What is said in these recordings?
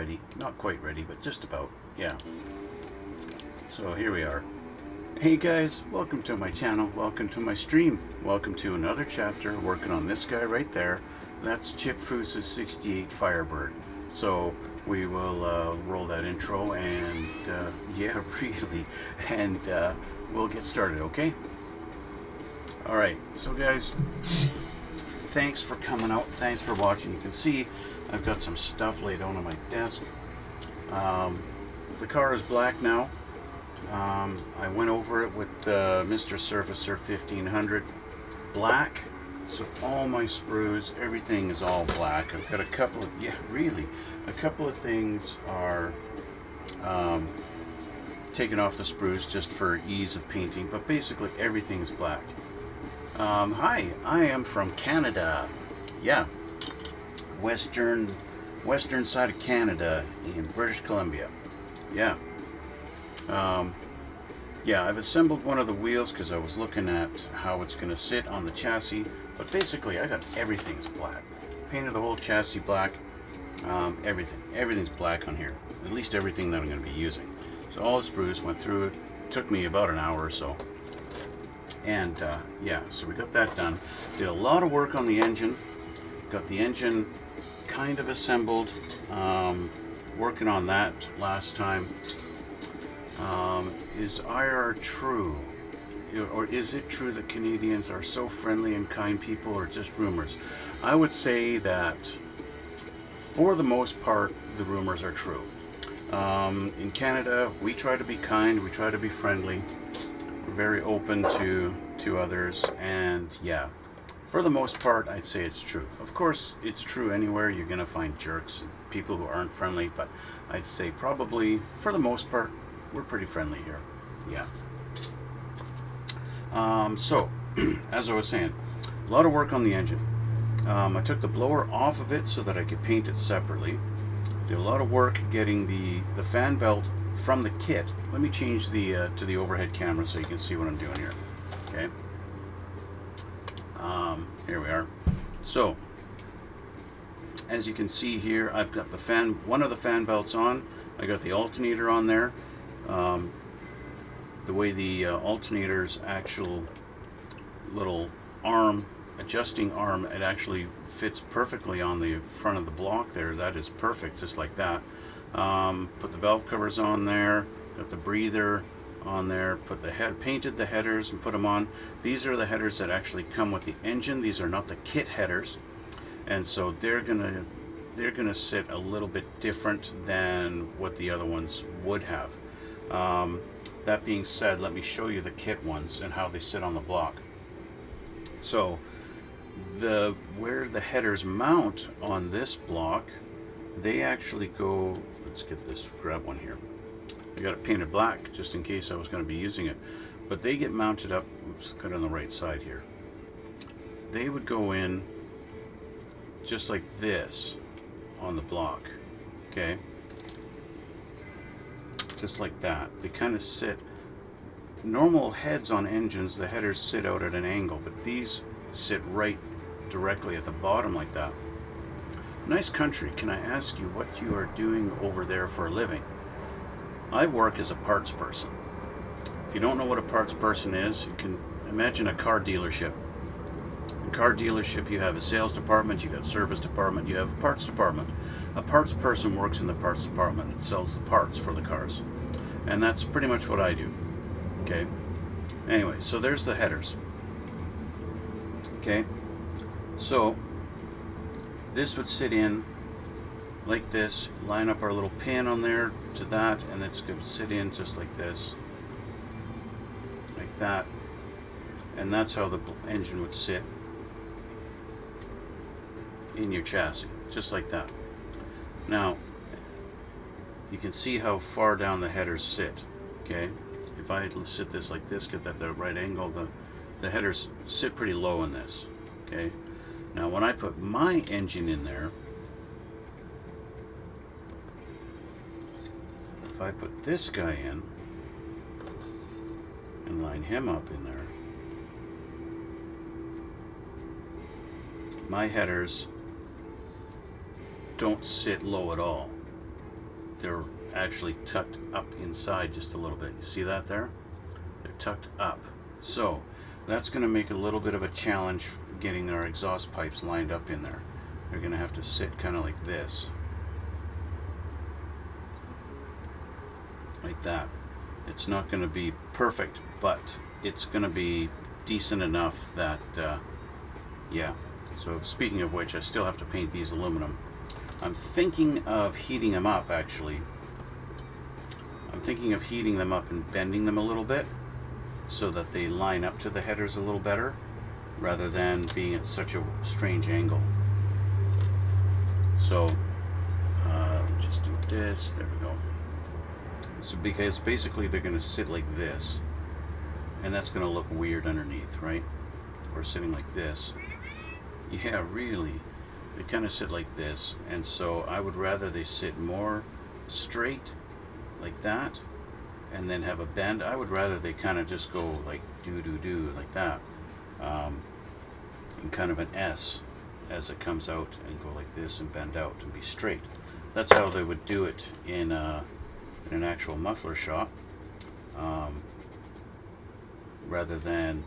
ready. Not quite ready, but just about. Yeah. So here we are. Hey guys, welcome to my channel. Welcome to my stream. Welcome to another chapter working on this guy right there. That's Chip Foose's 68 Firebird. So we will roll that intro and yeah, really, and we'll get started, okay? Alright, so guys, thanks for coming out. Thanks for watching. You can see I've got some stuff laid out on my desk. The car is black now. I went over it with Mr. Surfacer 1500 black. So all my sprues, everything is all black. I've got a couple of, yeah, really, a couple of things are taken off the sprues just for ease of painting, but basically everything is black. Hi, I am from Canada. Yeah, western side of Canada in British Columbia. Yeah. Yeah, I've assembled one of the wheels because I was looking at how it's going to sit on the chassis, but basically I got everything's black. Painted the whole chassis black. Everything's black on here. At least everything that I'm going to be using. So all the sprues went through it. Took me about an hour or so. And yeah, so we got that done. Did a lot of work on the engine. Got the engine kind of assembled. Working on that last time. Is IR true? Or is it true that Canadians are so friendly and kind people, or just rumors? I would say that for the most part the rumors are true. In Canada we try to be kind, we try to be friendly, we're very open to others, and yeah, for the most part I'd say it's true. Of course it's true anywhere, you're gonna find jerks, people who aren't friendly, but I'd say probably for the most part we're pretty friendly here. Yeah. So as I was saying, a lot of work on the engine. I took the blower off of it so that I could paint it separately. Did a lot of work getting the fan belt from the kit. Let me change the to the overhead camera so you can see what I'm doing here. Okay. Here we are. So as you can see here, I've got the one of the fan belts on. I got the alternator on there. The way the alternator's actual little arm, adjusting arm, it actually fits perfectly on the front of the block there. That is perfect, just like that. Put the valve covers on there, got the breather on there, painted the headers and put them on. These are the headers that actually come with the engine. These are not the kit headers, and so they're gonna sit a little bit different than what the other ones would have. That being said, let me show you the kit ones and how they sit on the block. So where the headers mount on this block, they actually go, let's get this, grab one here. I got it painted black just in case I was going to be using it, but they get mounted up, oops, got it on the right side here. They would go in just like this on the block, okay? Just like that. They kind of sit, normal heads on engines, the headers sit out at an angle, but these sit right directly at the bottom like that. Nice country. Can I ask you what you are doing over there for a living? I work as a parts person. If you don't know what a parts person is, you can imagine a car dealership. In a car dealership you have a sales department, you got a service department, you have a parts department. A parts person works in the parts department and sells the parts for the cars. And that's pretty much what I do. Okay. Anyway, so there's the headers. Okay. So this would sit in like this, line up our little pin on there to that, and it's going to sit in just like this. Like that. And that's how the engine would sit in your chassis. Just like that. Now, you can see how far down the headers sit, okay? If I sit this like this, get that at the right angle, the headers sit pretty low in this, okay? Now, when I put my engine in there, if I put this guy in and line him up in there, my headers don't sit low at all. they're actually tucked up inside just a little bit. You see that there? They're tucked up. So that's going to make a little bit of a challenge getting our exhaust pipes lined up in there. They're going to have to sit kind of like this. Like that. It's not going to be perfect, but it's going to be decent enough that, yeah. So speaking of which, I still have to paint these aluminum. I'm thinking of heating them up, actually. I'm thinking of heating them up and bending them a little bit so that they line up to the headers a little better, rather than being at such a strange angle. So, just do this. There we go. So because basically they're going to sit like this, and that's going to look weird underneath, right? Or sitting like this. Yeah, really. They kind of sit like this, and so I would rather they sit more straight like that and then have a bend. I would rather they kind of just go like do like that, and kind of an S as it comes out, and go like this and bend out and be straight. That's how they would do it in an actual muffler shop, rather than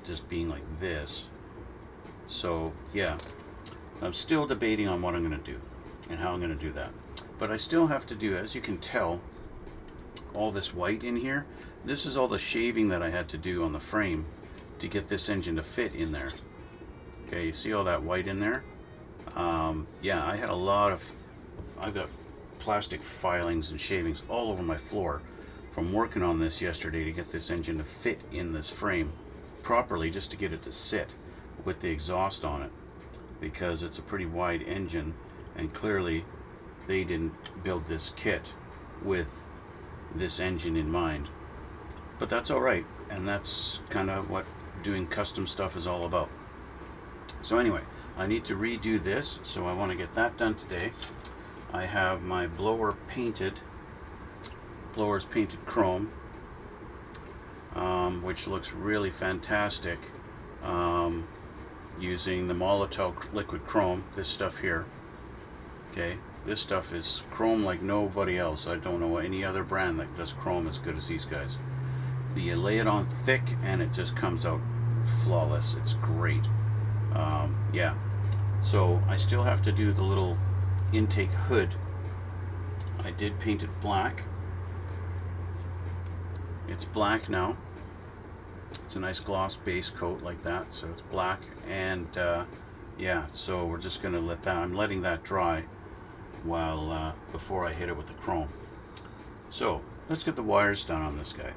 just being like this. So yeah, I'm still debating on what I'm going to do and how I'm going to do that. But I still have to do, as you can tell, all this white in here. This is all the shaving that I had to do on the frame to get this engine to fit in there. Okay, you see all that white in there? Yeah, I had I've got plastic filings and shavings all over my floor from working on this yesterday to get this engine to fit in this frame properly, just to get it to sit with the exhaust on it, because it's a pretty wide engine, and clearly they didn't build this kit with this engine in mind. But that's alright, and that's kind of what doing custom stuff is all about. So anyway, I need to redo this, so I want to get that done today. I have my blower's painted chrome, which looks really fantastic, using the Molotov liquid chrome, this stuff here. Okay, this stuff is chrome like nobody else. I don't know any other brand that does chrome as good as these guys. You lay it on thick and it just comes out flawless. It's great. Yeah, so I still have to do the little intake hood. I did paint it black. It's black now. It's a nice gloss base coat like that, so it's black. And yeah, so we're just going to let that, I'm letting that dry while before I hit it with the chrome. So let's get the wires done on this guy.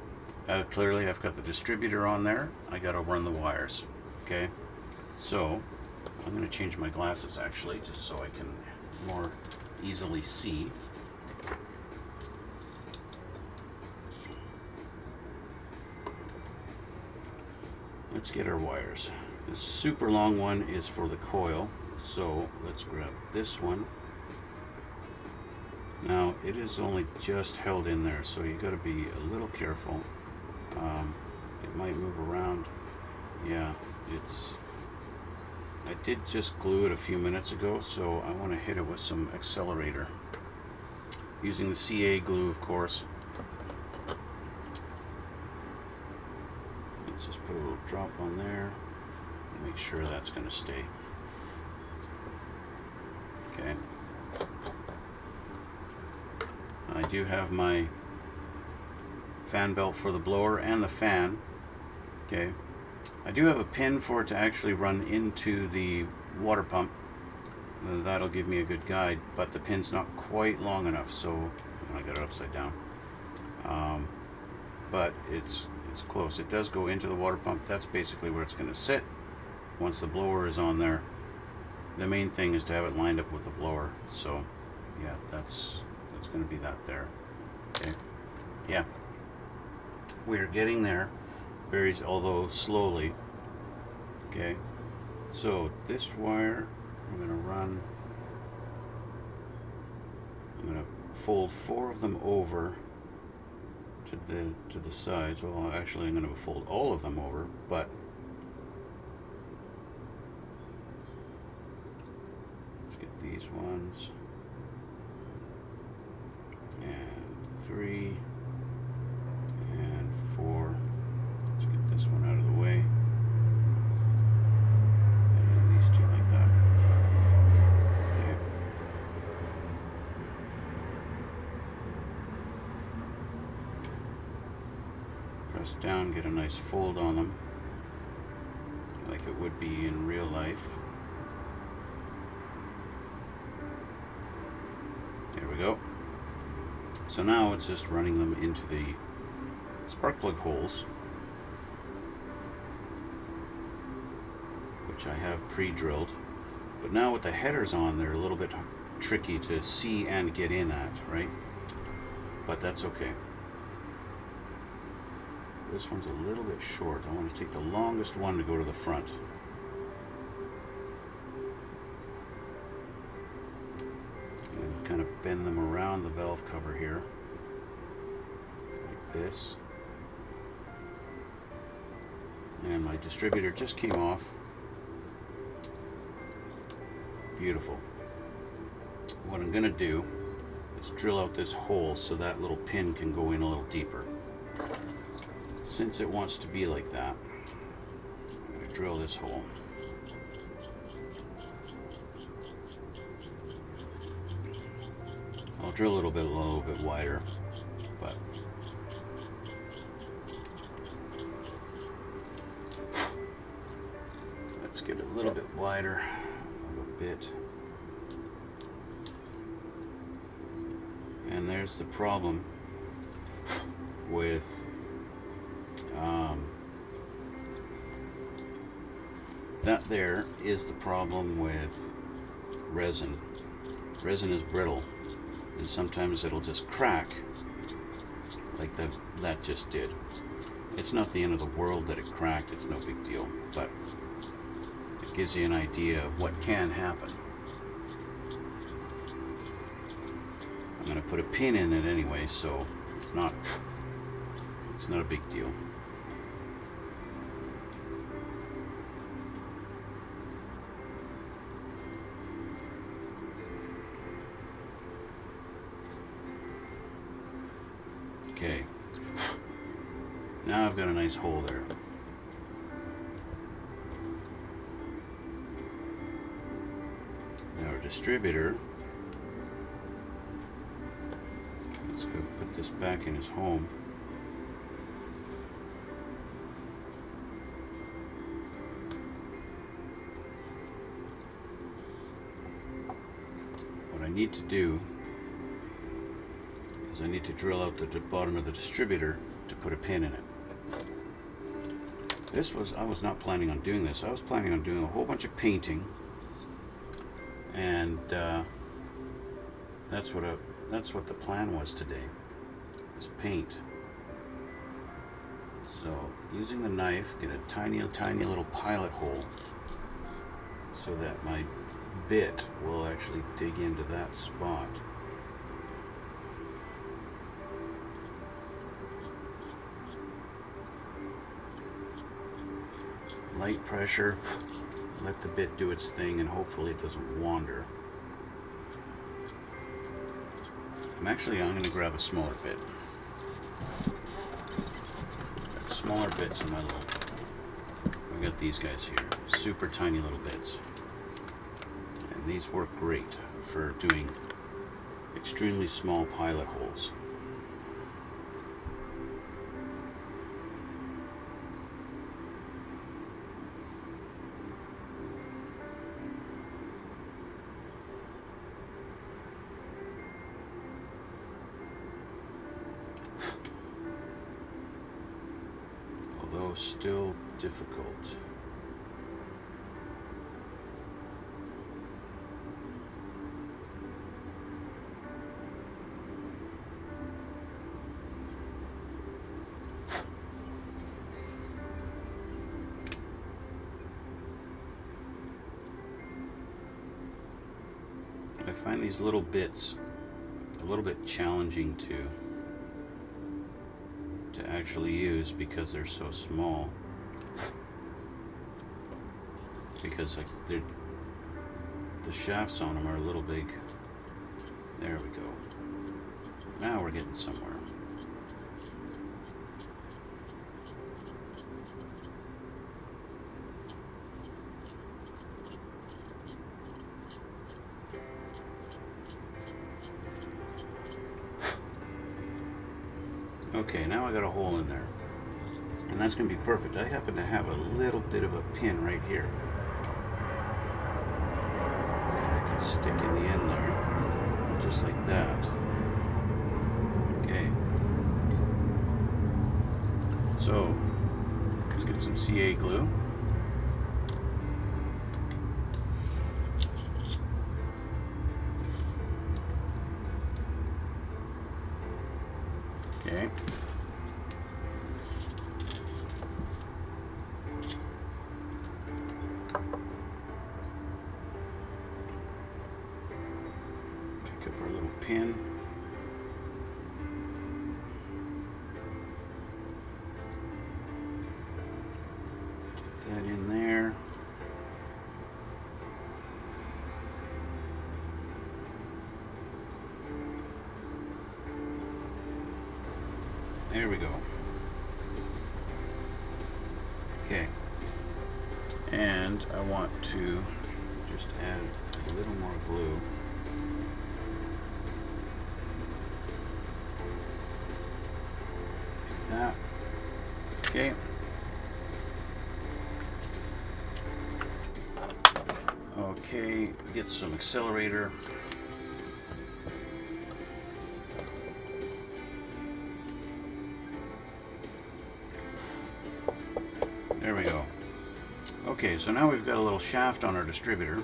Clearly I've got the distributor on there. I got to run the wires. Okay, so I'm going to change my glasses actually, just so I can more easily see. Let's get our wires. This super long one is for the coil, so let's grab this one. Now it is only just held in there, so you got to be a little careful. It might move around. Yeah, I did just glue it a few minutes ago, so I want to hit it with some accelerator. Using the CA glue, of course. Let's just put a little drop on there and make sure that's going to stay. Okay. I do have my fan belt for the blower and the fan. Okay. I do have a pin for it to actually run into the water pump. That'll give me a good guide, but the pin's not quite long enough, so I got it upside down. But it's close. It does go into the water pump. That's basically where it's going to sit once the blower is on there. The main thing is to have it lined up with the blower. So yeah, that's going to be that there. Okay. Yeah, we're getting there, although slowly. Okay, so this wire I'm going to run. I'm going to fold 4 of them over to the sides. Well, actually I'm going to fold all of them over, but let's get these ones, 3 and 4. Let's get this one out of the way. And then these two like that. Okay. Press down, get a nice fold on them, like it would be in real life. There we go. So now it's just running them into the spark plug holes, which I have pre-drilled. But now with the headers on, they're a little bit tricky to see and get in at, right? But that's okay. This one's a little bit short. I want to take the longest one to go to the front. And kind of bend them around the valve cover here, like this. And my distributor just came off. Beautiful. What I'm going to do is drill out this hole so that little pin can go in a little deeper. Since it wants to be like that, I'm going to drill this hole. I'll drill a little bit wider, but let's get it a little bit wider of a bit. And there's the problem with that there is the problem with resin. Resin is brittle, and sometimes it'll just crack like that just did. It's not the end of the world that it cracked, it's no big deal, but it gives you an idea of what can happen. I'm going to put a pin in it anyway, so it's not a big deal. Okay, now I've got a nice hole there. Now our distributor, let's go put this back in his home. What I need to do is I need to drill out the bottom of the distributor to put a pin in it. I was not planning on doing this. I was planning on doing a whole bunch of painting, and that's what the plan was today, is paint. So using the knife, get a tiny little pilot hole so that my bit will actually dig into that spot. Light pressure, let the bit do its thing, and hopefully it doesn't wander. I'm going to grab a smaller bit. Got smaller bits in my little, I've got these guys here, super tiny little bits. And these work great for doing extremely small pilot holes. Although still difficult. I find these little bits a little bit challenging to actually use because they're so small. Because the shafts on them are a little big. There we go. Now we're getting somewhere. Okay, now I got a hole in there. And that's going to be perfect. I happen to have a little bit of a pin right here that I can stick in the end there, just like that. Okay. So, let's get some CA glue. Okay. Pick up our little pin. Get that in there. There we go. Okay. And I want to just add a little more glue. Like that. Okay. Okay, get some accelerator. There we go. Okay, so now we've got a little shaft on our distributor.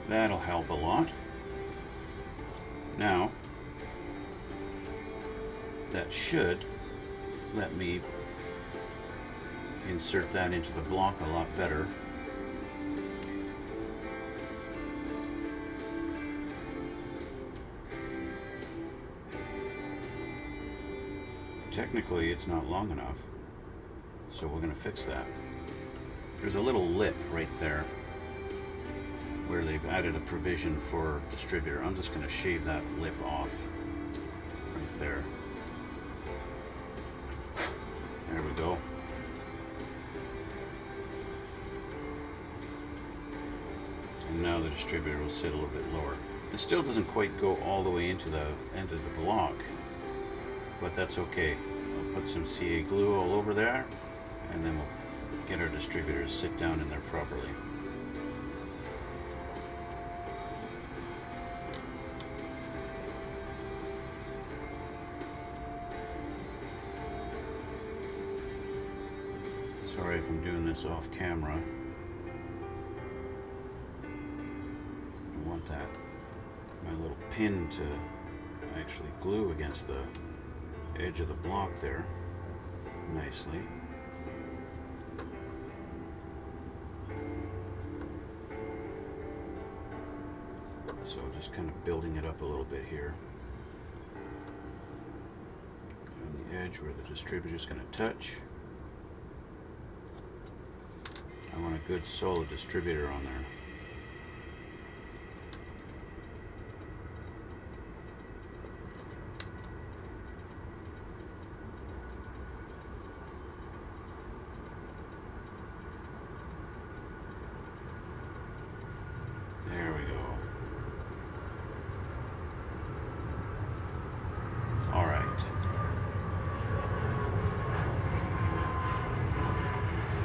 That'll help a lot. Now, that should let me insert that into the block a lot better. Technically, it's not long enough. So we're going to fix that. There's a little lip right there where they've added a provision for distributor. I'm just going to shave that lip off right there. There we go. And now the distributor will sit a little bit lower. It still doesn't quite go all the way into the end of the block, but that's okay. I'll put some CA glue all over there, and then we'll get our distributor to sit down in there properly. Sorry if I'm doing this off camera. I want that, my little pin to actually glue against the edge of the block there nicely. So just kind of building it up a little bit here. On the edge where the distributor's going to touch. I want a good solid distributor on there. There we go. All right.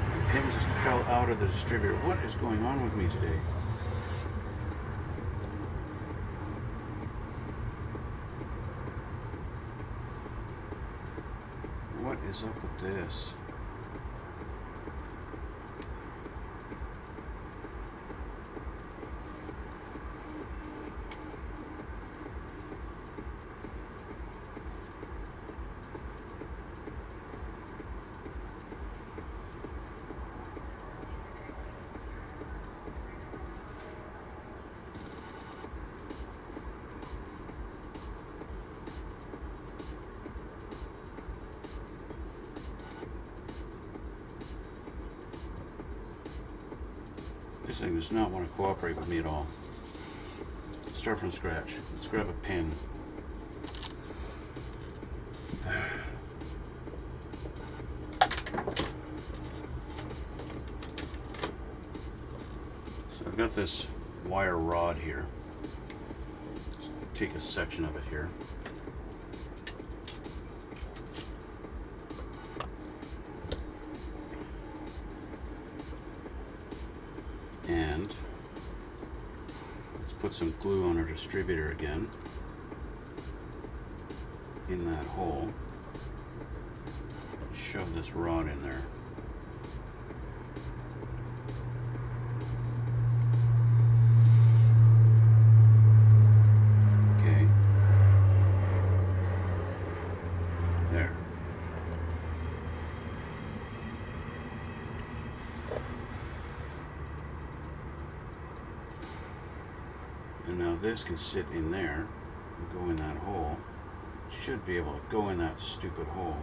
My pin just fell out of the distributor. What is going on with me today? What is up with this? This thing does not want to cooperate with me at all. Start from scratch. Let's grab a pen. So I've got this wire rod here. Let's take a section of it here. put some glue on our distributor again in that hole. Shove this rod in there. Okay. There. And now this can sit in there and go in that hole. Should be able to go in that stupid hole.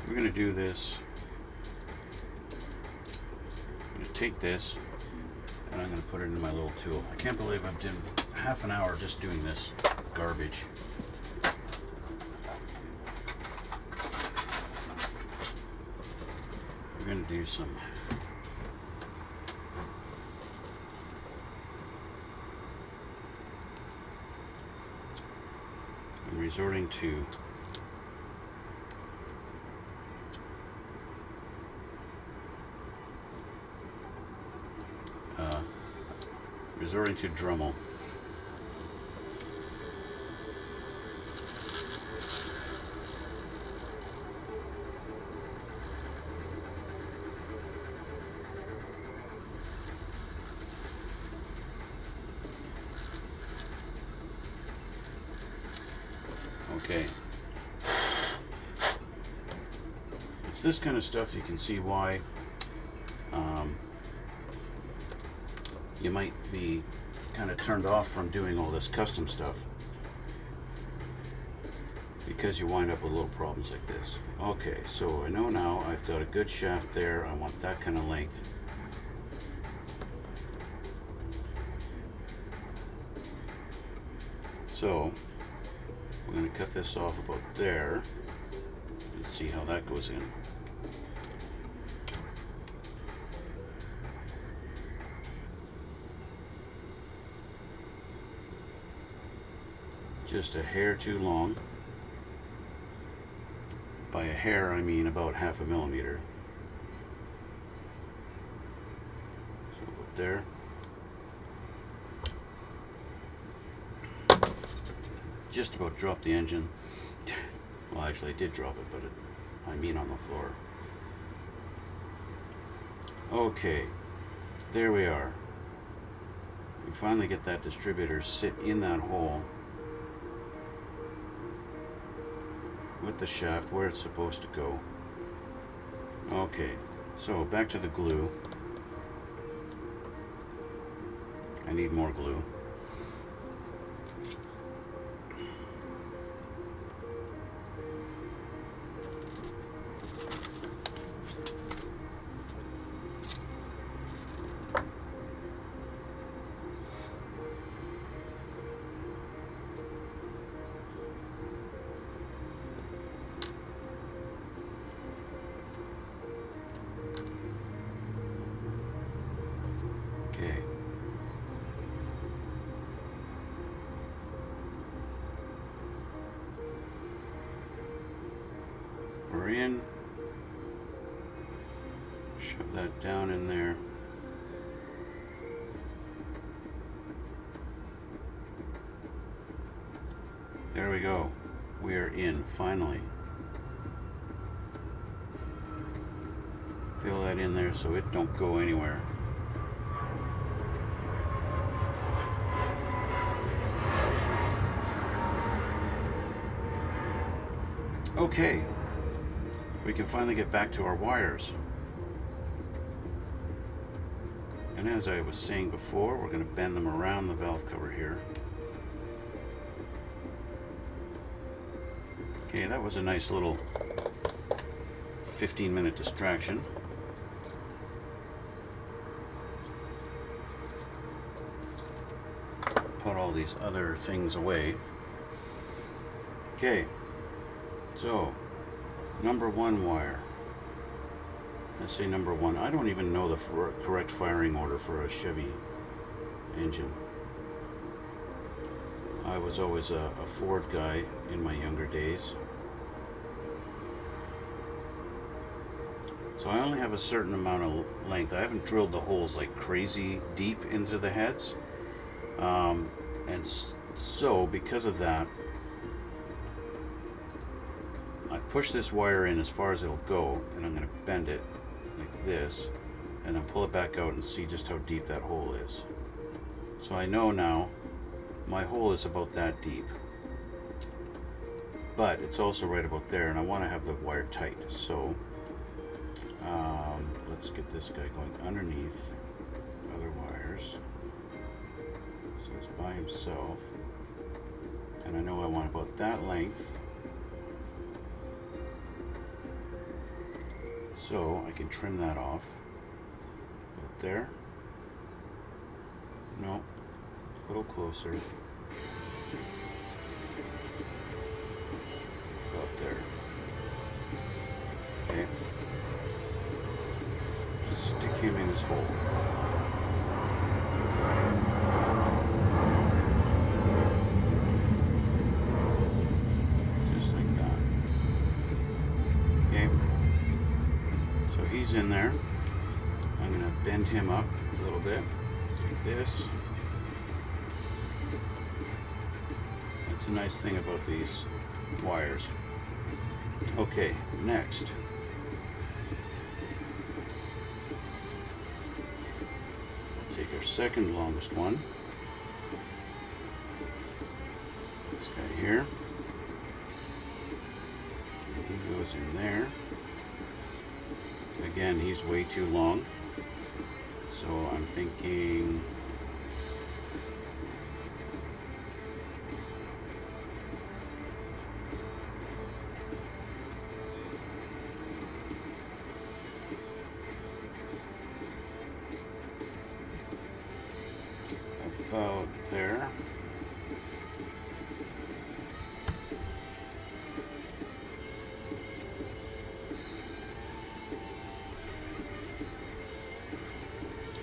We're going to do this. I'm going to take this and I'm going to put it in my little tool. I can't believe I've done half an hour just doing this garbage. We're going to do some I'm resorting to Dremel. Okay. It's this kind of stuff you can see why you might be kind of turned off from doing all this custom stuff, because you wind up with little problems like this. Okay, so I know now I've got a good shaft there. I want that kind of length. So we're going to cut this off about there and see how that goes in. Just a hair too long. By a hair, I mean about 1/2 millimeter. So about there. Just about dropped the engine. Well, actually, I did drop it, but I mean on the floor. Okay, there we are. We finally get that distributor sit in that hole with the shaft where it's supposed to go. Okay, so back to the glue. I need more glue. Okay. We're in. Shove that down in there. There we go. We are in, finally. Fill that in there so it don't go anywhere. Okay, we can finally get back to our wires. And as I was saying before, we're going to bend them around the valve cover here. Okay, that was a nice little 15-minute distraction. Put all these other things away. Okay, so number one wire. Let's say number one. I don't even know the correct firing order for a Chevy engine. I was always a Ford guy in my younger days. So I only have a certain amount of length. I haven't drilled the holes like crazy deep into the heads. And so because of that, I've pushed this wire in as far as it'll go, and I'm going to bend it like this, and then pull it back out and see just how deep that hole is. So I know now my hole is about that deep, but it's also right about there, and I want to have the wire tight. So let's get this guy going underneath other wires. So it's by himself, and I know I want about that length. So I can trim that off. About there. No, a little closer. About there. Okay. Stick him in his hole. Just like that. Okay. So he's in there. I'm going to bend him up a little bit, like this. That's a nice thing about these wires. Okay, next. Take our second longest one. This guy here. He goes in there. Again, he's way too long, so I'm thinking about there.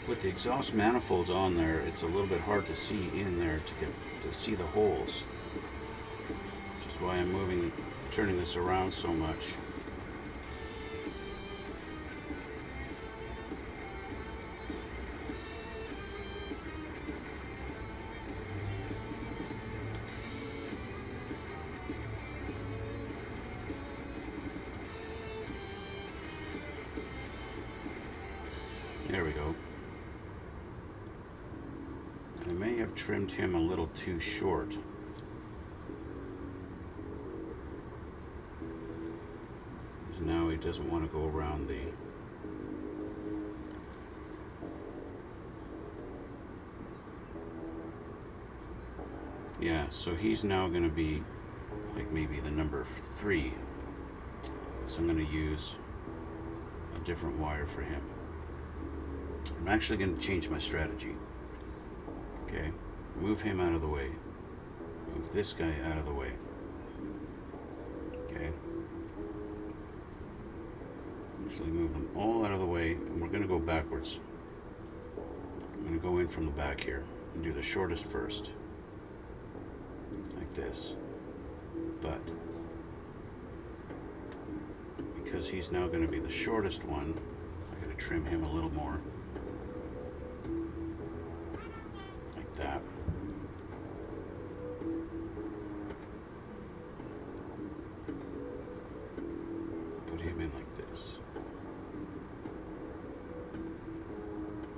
With the exhaust manifolds on there, it's a little bit hard to see in there to see the holes, which is why I'm turning this around so much. There we go. I may have trimmed him a little too short. Because now he doesn't want to go around the... Yeah, so he's now going to be like maybe the number 3. So I'm going to use a different wire for him. I'm actually going to change my strategy. Okay, move him out of the way. Move this guy out of the way. Okay. Actually move them all out of the way, and we're going to go backwards. I'm going to go in from the back here and do the shortest first. Like this. But because he's now going to be the shortest one, I got to trim him a little more. Like that. Put him in like this.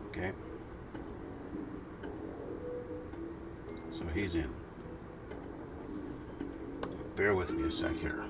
Okay. So he's in. Bear with me a sec here.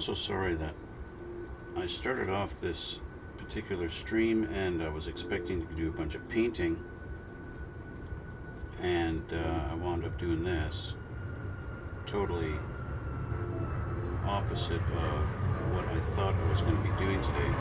also sorry that I started off this particular stream and I was expecting to do a bunch of painting, and I wound up doing this. Totally opposite of what I thought I was going to be doing today.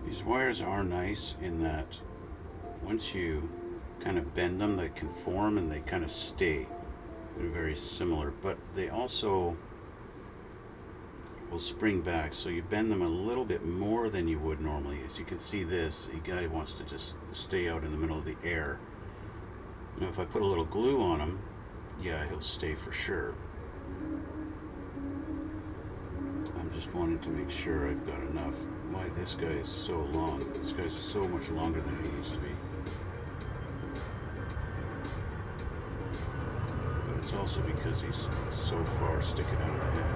These wires are nice in that once you kind of bend them, they can form and they kind of stay. They're very similar, but they also will spring back, so you bend them a little bit more than you would normally. As you can see, this guy wants to just stay out in the middle of the air. Now if I put a little glue on him, yeah, he'll stay for sure. I'm just wanting to make sure I've got enough. Why this guy is so long. This guy's so much longer than he needs to be. But it's also because he's so far sticking out of the head.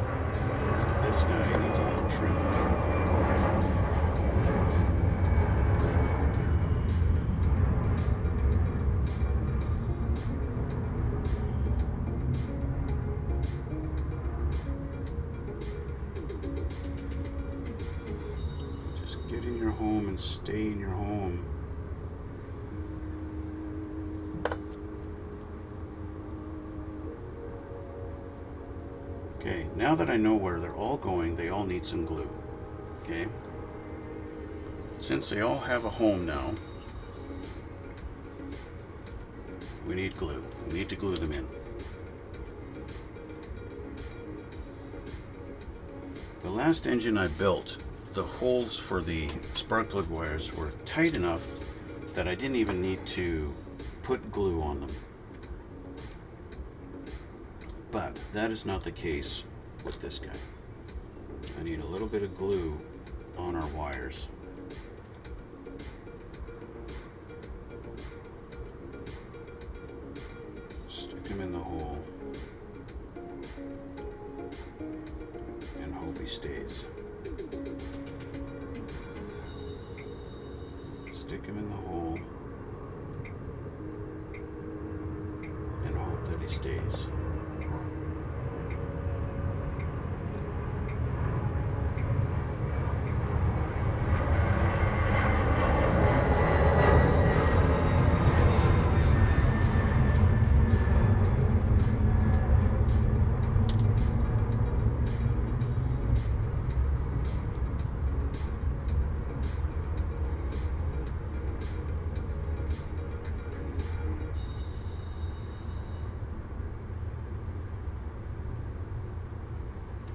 So this guy needs a little trim. Get in your home and stay in your home. Okay, now that I know where they're all going, they all need some glue. Okay? Since they all have a home now, we need glue. We need to glue them in. The last engine I built, the holes for the spark plug wires were tight enough that I didn't even need to put glue on them. But that is not the case with this guy. I need a little bit of glue on our wires. Stick him in the hole and hope he stays. Stick him in the hole and hope that he stays.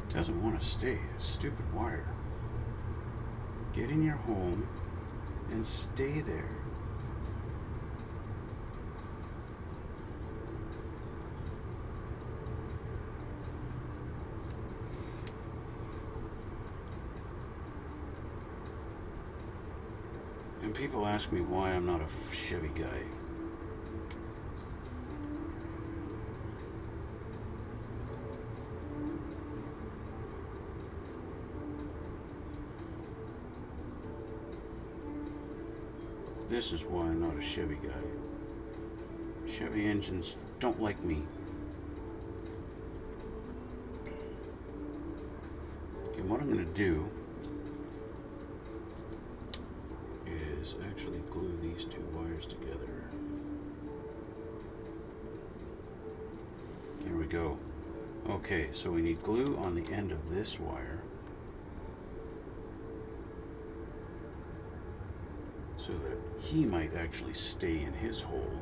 Doesn't want to stay. Stupid wire. Get in your home and stay there. And people ask me why I'm not a Chevy guy. This is why I'm not a Chevy guy. Chevy engines don't like me. Okay, what I'm going to do this actually glue these two wires together? There we go. Okay, so we need glue on the end of this wire so that he might actually stay in his hole.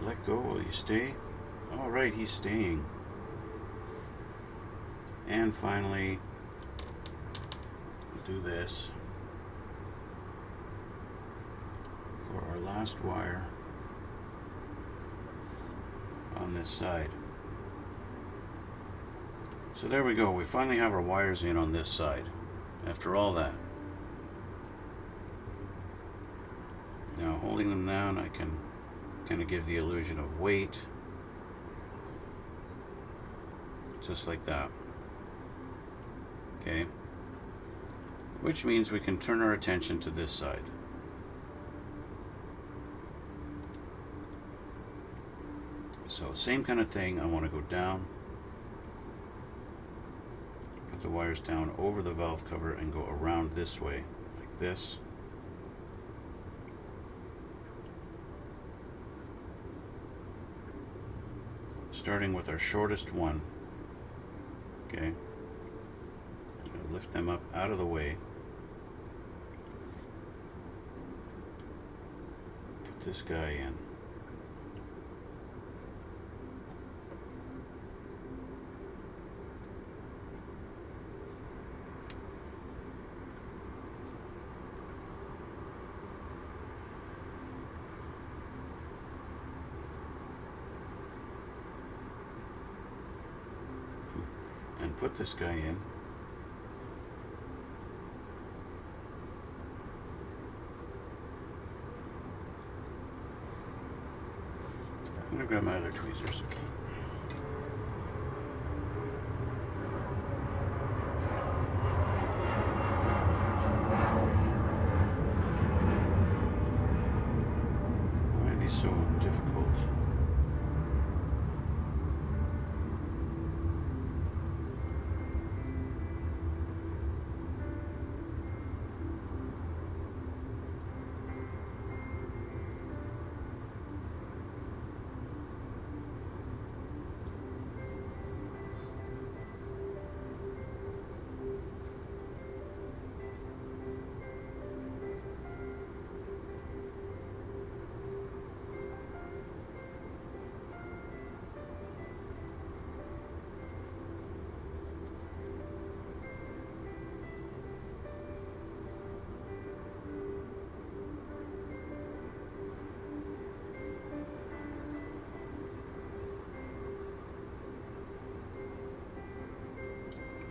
Let go, will you stay? All right, he's staying. And finally, we'll do this for our last wire on this side. So there we go, we finally have our wires in on this side after all that. Now holding them down, I can kind of give the illusion of weight, just like that. Okay, which means we can turn our attention to this side. So same kind of thing, I want to go down, put the wires down over the valve cover and go around this way, like this. Starting with our shortest one. Okay, lift them up out of the way. Put this guy in. And put this guy in. I'm going to grab my other tweezers. Why are these so difficult?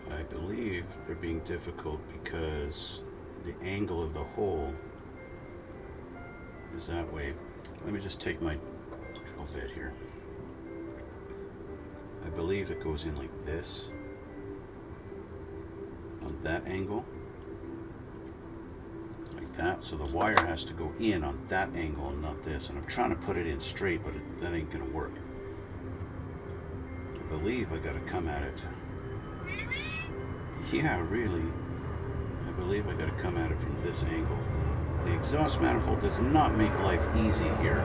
I believe they're being difficult because the angle of the hole is that way. Let me just take my drill bit here. I believe it goes in like this on that angle, like that, so the wire has to go in on that angle and not this, and I'm trying to put it in straight, but that ain't gonna work. I believe I gotta come at it. Yeah, really. I believe I gotta come at it from this angle. The exhaust manifold does not make life easy here.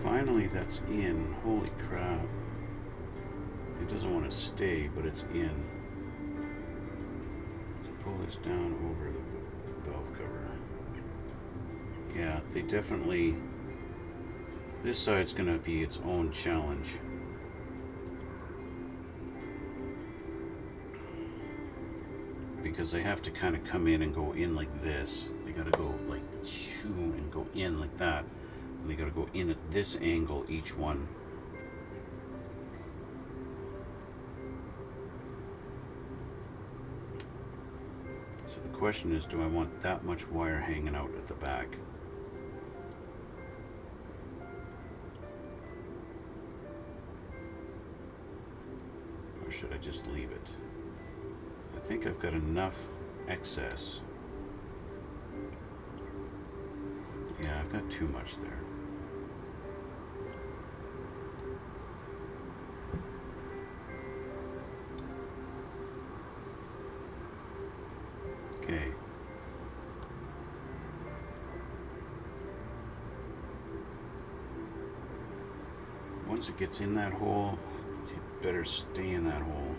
Finally, that's in. Holy crap. It doesn't want to stay, but it's in. Let's pull this down over the valve cover. Yeah, they definitely... This side's going to be its own challenge. Because they have to kind of come in and go in like this. They got to go like shoo and go in like that. And they got to go in at this angle, each one. So the question is, do I want that much wire hanging out at the back? Or should I just leave it? I think I've got enough excess. Yeah, I've got too much there. Okay. Once it gets in that hole, it better stay in that hole.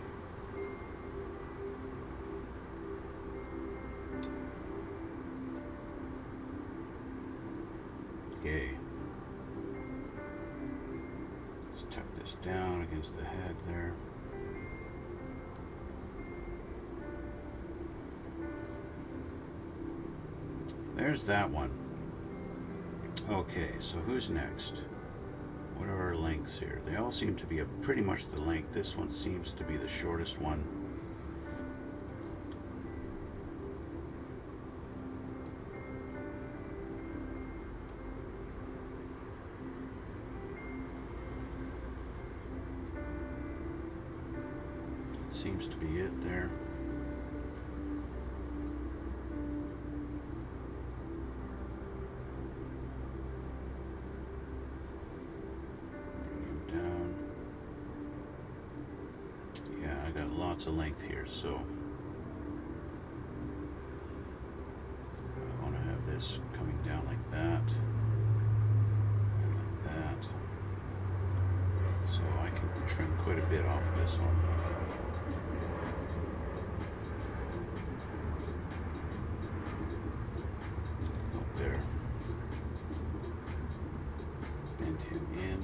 Okay. Let's tuck this down against the head there. There's that one. Okay, so who's next? What are our lengths here? They all seem to be pretty much the length. This one seems to be the shortest one. It seems to be it there. Lots of length here, so I want to have this coming down like that and like that, so I can trim quite a bit off of this one. Up there, bend him in.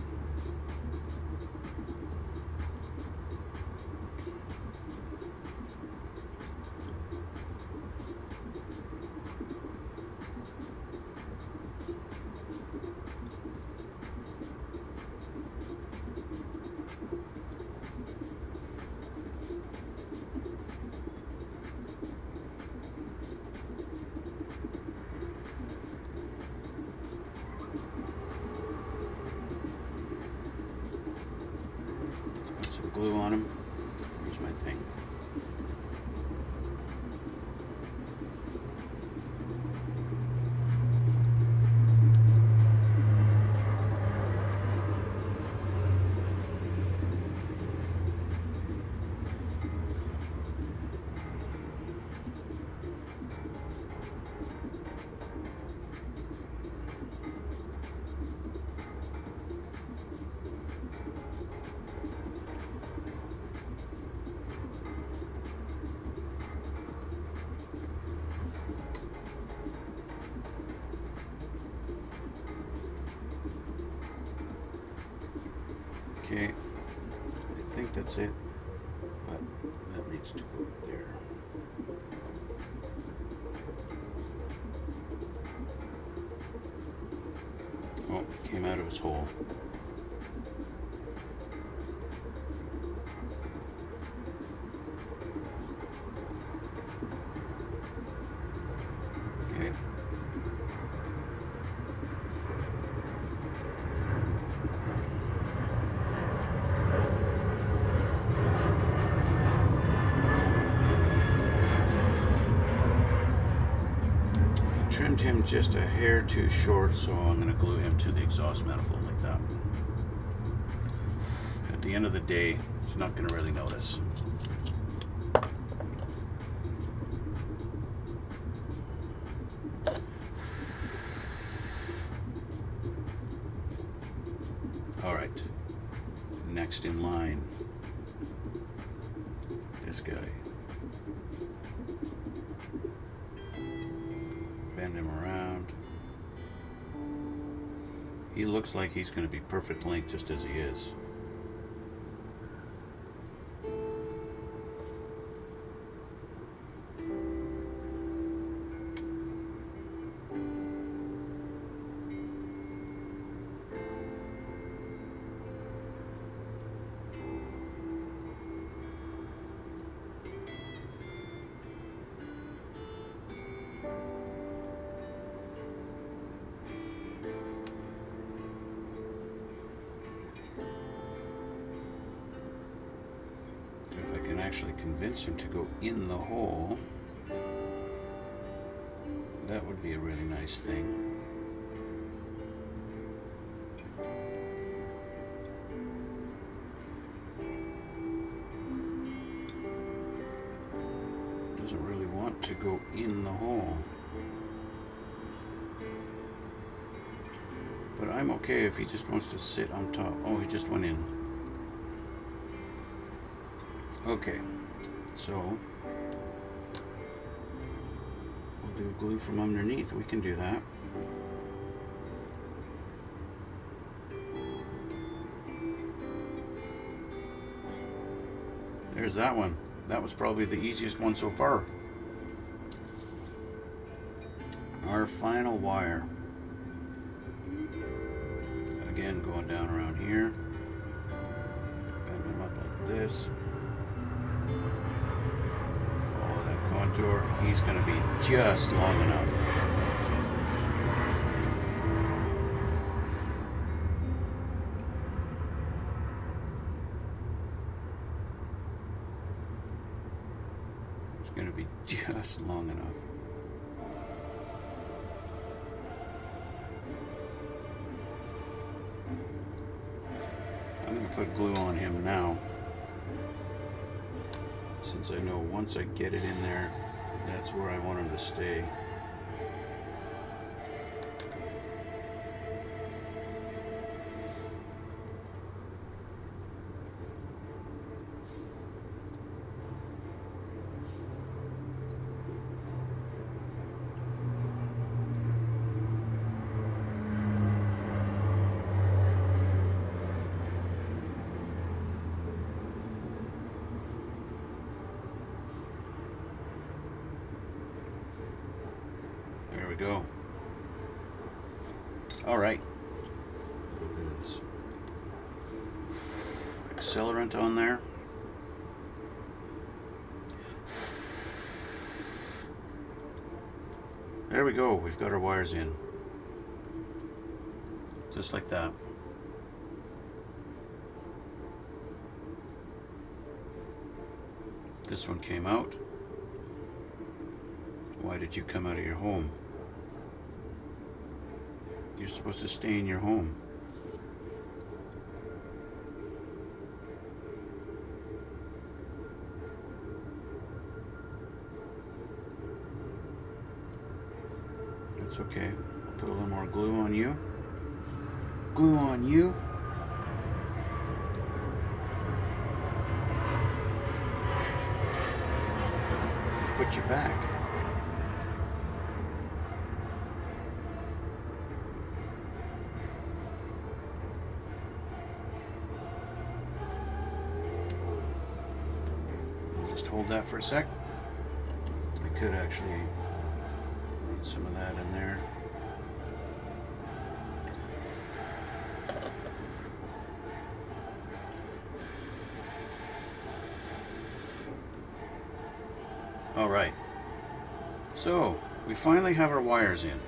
Glue on them. Here's my thing. Okay, I think that's it, but that needs to go there. Oh, it came out of his hole. Okay. Trimmed him just a hair too short, so I'm going to glue him to the exhaust manifold like that. At the end of the day, he's not going to really notice. All right, next in line. bend him around. He looks like he's going to be perfect length just as he is. Actually convince him to go in the hole, that would be a really nice thing. Doesn't really want to go in the hole, but I'm okay if he just wants to sit on top. Oh, he just went in. Okay, so we'll do glue from underneath. We can do that. There's that one. That was probably the easiest one so far. Our final wire. Again, going down around here. Bend them up like this. Contour, he's going to be just long enough. It's going to be just long enough. I'm going to put glue on him now, since I know once I get it in there, that's where I want him to stay. Go. All right. A little bit of accelerant on there. There we go. We've got our wires in. Just like that. This one came out. Why did you come out of your home? You're supposed to stay in your home. That's okay. I'll put a little more glue on you. Glue on you. Put you back. Hold that for a sec. I could actually run some of that in there. All right. So we finally have our wires in.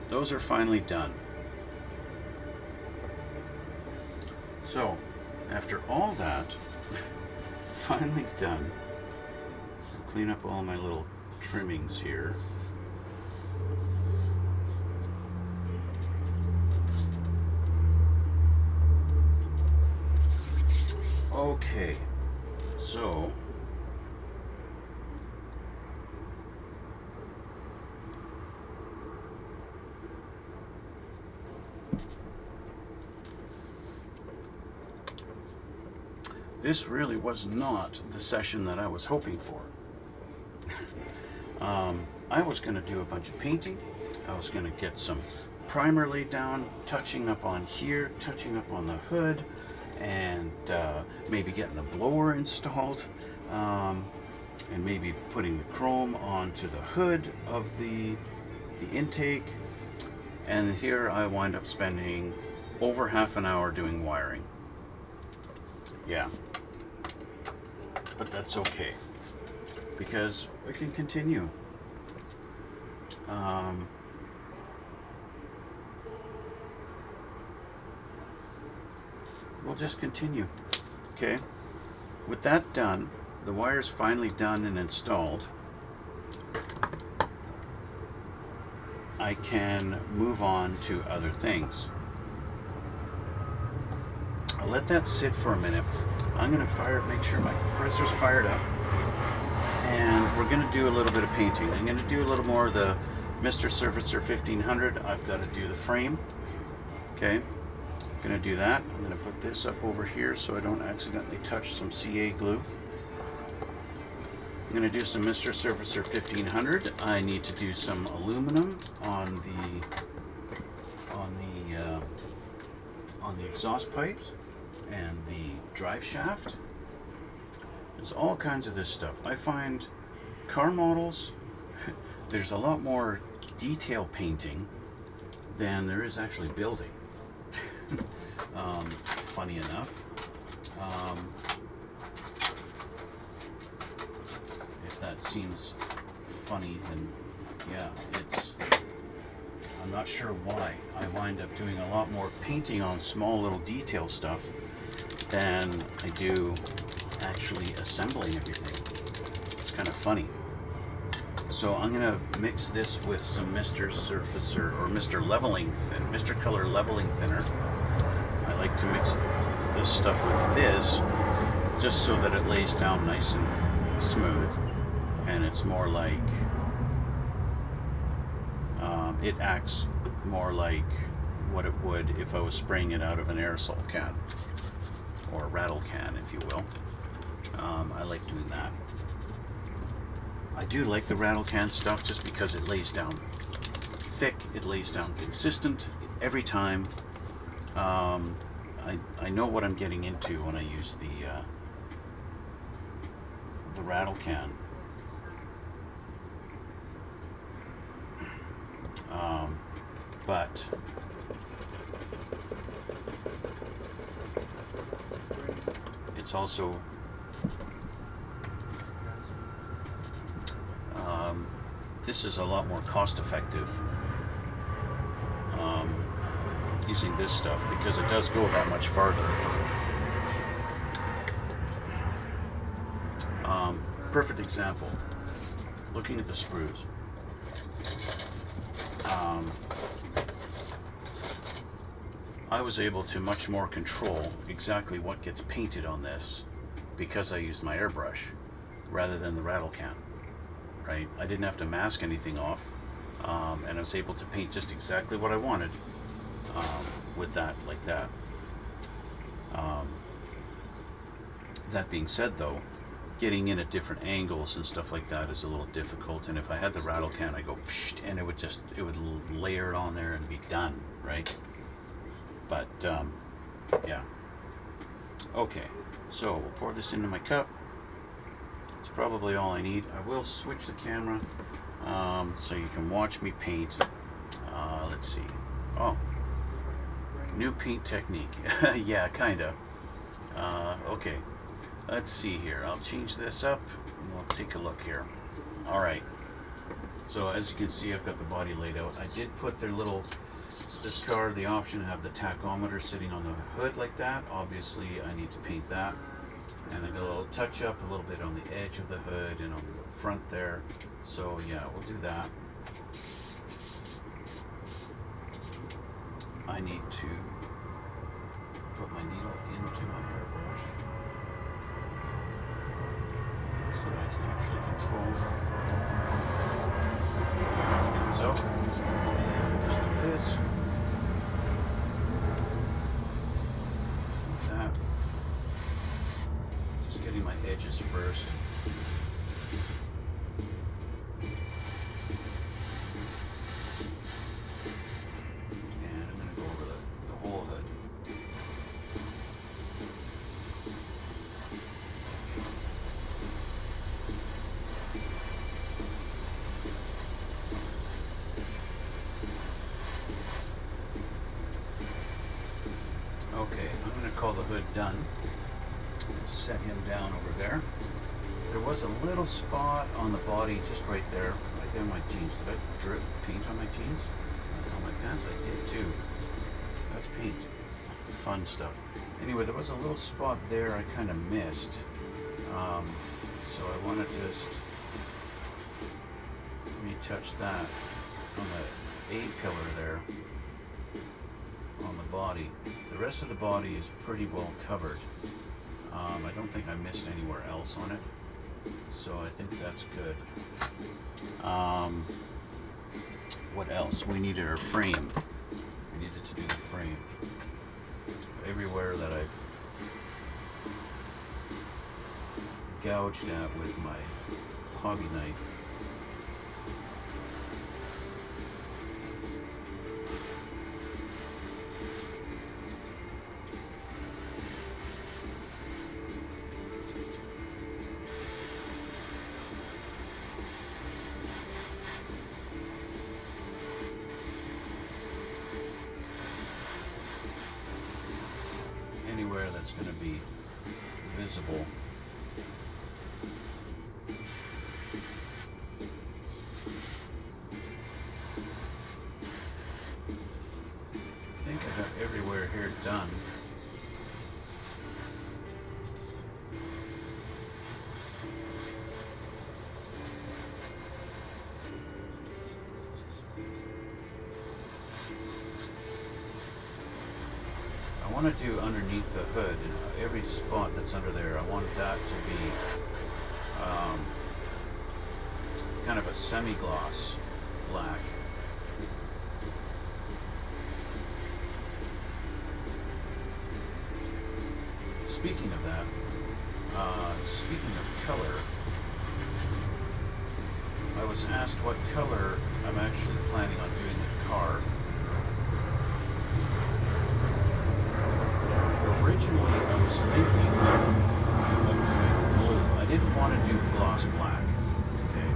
Those are finally done. So after all that, finally done. I'll clean up all my little trimmings here. Okay, so this really was not the session that I was hoping for. I was going to do a bunch of painting. I was going to get some primer laid down, touching up on here, touching up on the hood, and maybe getting a blower installed, and maybe putting the chrome onto the hood of the intake. And here I wind up spending over half an hour doing wiring. Yeah, but that's okay, because we can continue. We'll just continue. Okay, with that done, the wire's finally done and installed. I can move on to other things. I'll let that sit for a minute. I'm going to make sure my compressor's fired up, and we're going to do a little bit of painting. I'm going to do a little more of the Mr. Surfacer 1500. I've got to do the frame. Okay, I'm going to do that. I'm going to put this up over here so I don't accidentally touch some CA glue. I'm going to do some Mr. Surfacer 1500. I need to do some aluminum on the exhaust pipes and the drive shaft. There's all kinds of this stuff. I find car models, there's a lot more detail painting than there is actually building. Funny enough. If that seems funny, then yeah, I'm not sure why. I wind up doing a lot more painting on small little detail stuff than I do actually assembling everything. It's kind of funny. So I'm going to mix this with some Mr. Surfacer or Mr. Mr. Color Leveling Thinner. I like to mix this stuff with this just so that it lays down nice and smooth, and it's more like it acts more like what it would if I was spraying it out of an aerosol can or a rattle can, if you will. I like doing that. I do like the rattle can stuff just because it lays down thick, it lays down consistent every time. I know what I'm getting into when I use the rattle can. But it's also this is a lot more cost effective using this stuff because it does go that much farther. Perfect example, looking at the sprues. I was able to much more control exactly what gets painted on this because I used my airbrush rather than the rattle can, right? I didn't have to mask anything off, and I was able to paint just exactly what I wanted with that, like that. That being said though, getting in at different angles and stuff like that is a little difficult, and if I had the rattle can, I go psh, and it would layer it on there and be done, right? But yeah, okay, so we'll pour this into my cup. It's probably all I need. I will switch the camera so you can watch me paint. Let's see. Oh, new paint technique. Yeah, kinda. Okay, let's see here. I'll change this up and we'll take a look here. All right, so as you can see, I've got the body laid out. I did put this car, the option to have the tachometer sitting on the hood like that. Obviously I need to paint that, and I got a little touch up a little bit on the edge of the hood and on the front there. So yeah, we'll do that. I need to put my needle into my airbrush so that I can actually control how it comes out. And just do this. Just getting my edges first. call the hood done. Set him down over there. There was a little spot on the body just right there, right there on my jeans. Did I drip paint on my jeans? On my pants? I did too. That's paint. Fun stuff. Anyway, there was a little spot there I kind of missed. So I want to just retouch that on the A-pillar there on the body. The rest of the body is pretty well covered. I don't think I missed anywhere else on it, so I think that's good. What else? We needed our frame. We needed to do the frame. Everywhere that I gouged at with my hobby knife, anywhere that's going to be visible. I think I got everywhere here done. I want to do underneath the hood, and every spot that's under there, I want that to be kind of a semi-gloss black. Speaking of that, speaking of color, I was asked what color I'm actually planning on doing the car. Originally, I was thinking of doing blue. I didn't want to do gloss black. Okay.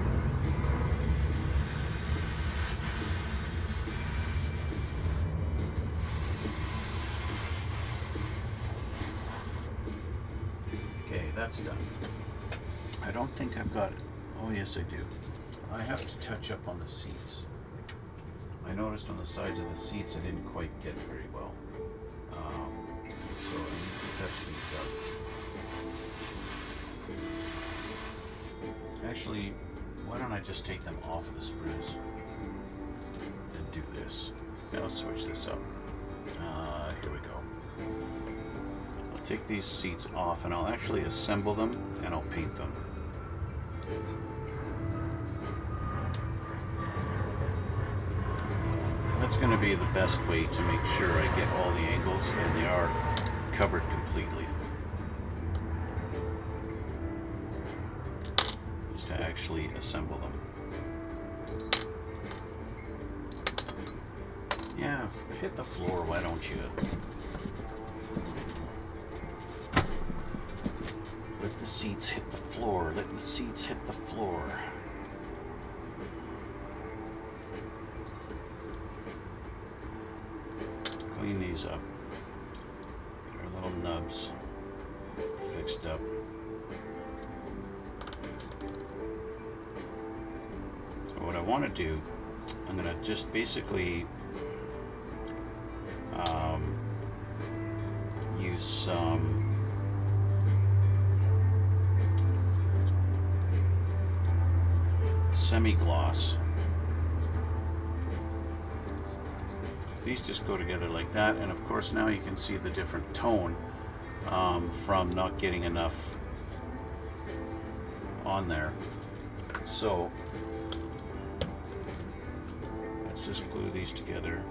Okay, that's done. I don't think I've got. Oh yes, I do. I have to touch up on the seats. I noticed on the sides of the seats I didn't quite get very well. So I need to touch these up. Actually, why don't I just take them off the screws and do this? Now let's switch this up. Here we go. I'll take these seats off and I'll actually assemble them and I'll paint them. That's going to be the best way to make sure I get all the angles, and they are covered completely. Is to actually assemble them. Yeah, hit the floor, why don't you? Let the seats hit the floor, let the seats hit the floor. Clean these up. Their little nubs fixed up. So what I want to do, I'm going to just basically use some semi-gloss. These just go together like that, and of course now you can see the different tone from not getting enough on there. So let's just glue these together.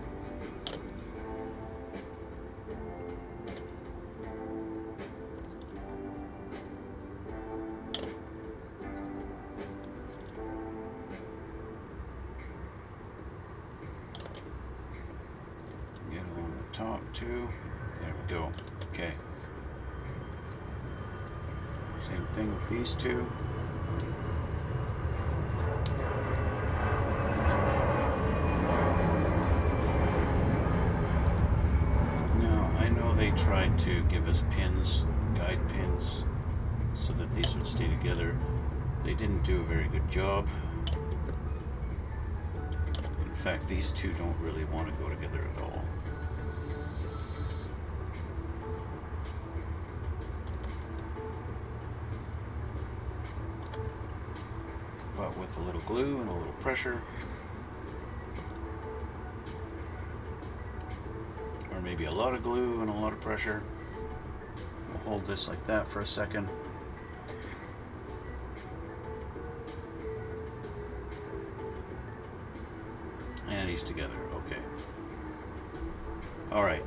Top two, there we go. Okay, same thing with these two. Now I know they tried to give us pins, guide pins, so that these would stay together. They didn't do a very good job. In fact, these two don't really want to go together at all. But with a little glue and a little pressure, or maybe a lot of glue and a lot of pressure, we'll hold this like that for a second. And he's together. Okay. All right.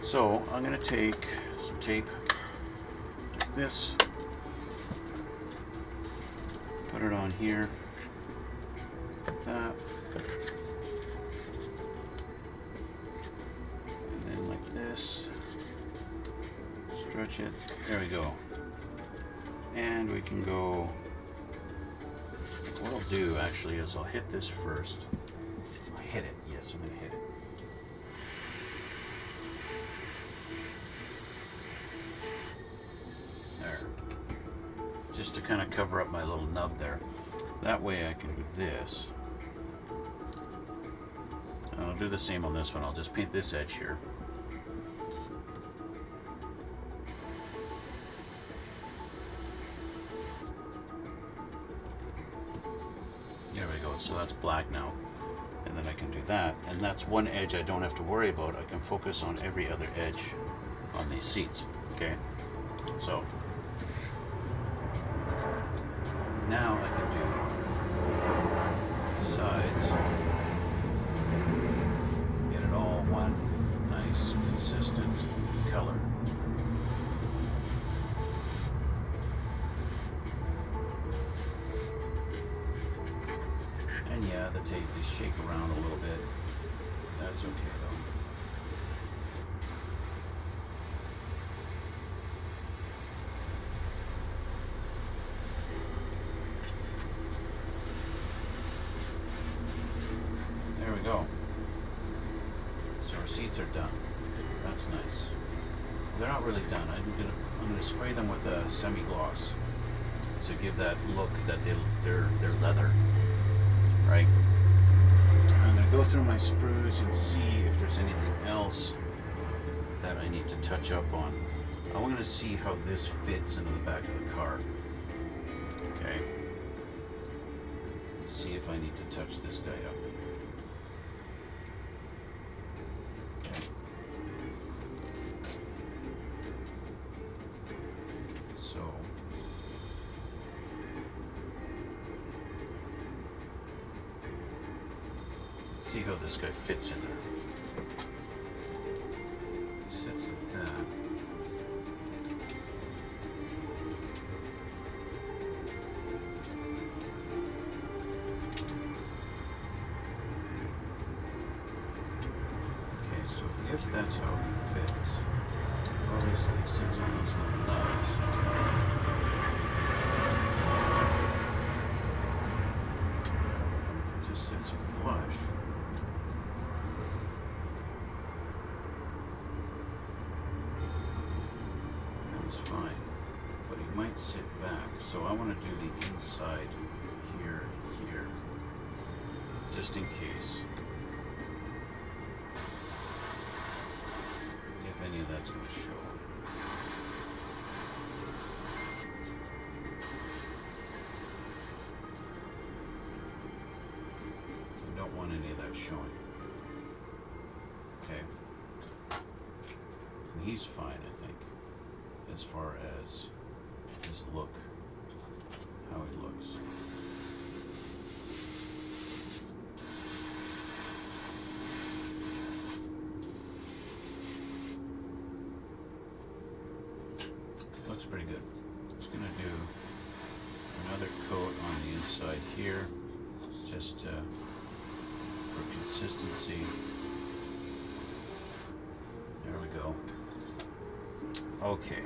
So I'm going to take some tape like this, put it on here, like that, and then like this, stretch it. There we go. And we can go. What I'll do actually is I'll hit this first. I'll hit it. Yes, I'm going to hit it. There. Just to kind of cover up my little nub there. That way I can do this. And I'll do the same on this one. I'll just paint this edge here. There we go, so that's black now. And then I can do that. And that's one edge I don't have to worry about. I can focus on every other edge on these seats. Okay? So, now I can do sides. Get it all one nice, consistent color. And yeah, the tape, they shake around a little bit. That's okay though. There we go. So our seats are done. That's nice. They're not really done. I'm gonna spray them with a semi-gloss to give that look that they're leather. Right. I'm going to go through my sprues and see if there's anything else that I need to touch up on. I want to see how this fits into the back of the car. Okay. Let's see if I need to touch this guy up. Okay. So. See how this guy fits in there. Sits like that. Okay, so if that's how he fits, obviously he sits on those little nubs. And if it just sits flush, fine, but he might sit back, so I want to do the inside here and here, just in case, if any of that's going to show. So I don't want any of that showing. Okay, and he's fine, I think, as far as his look, how he looks. Looks pretty good. Just gonna do another coat on the inside here, just for consistency. There we go. Okay,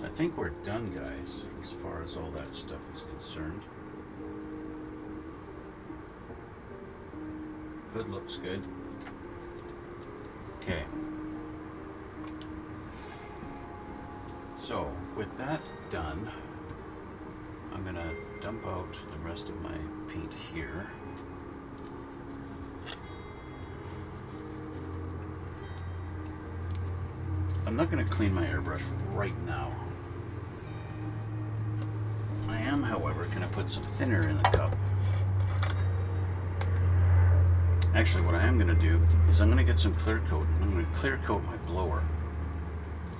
I think we're done, guys, as far as all that stuff is concerned. Hood looks good. Okay. So, with that done, I'm going to dump out the rest of my paint here. I'm not going to clean my airbrush right now. I am, however, going to put some thinner in the cup. Actually, what I am going to do is I'm going to get some clear coat, and I'm going to clear coat my blower.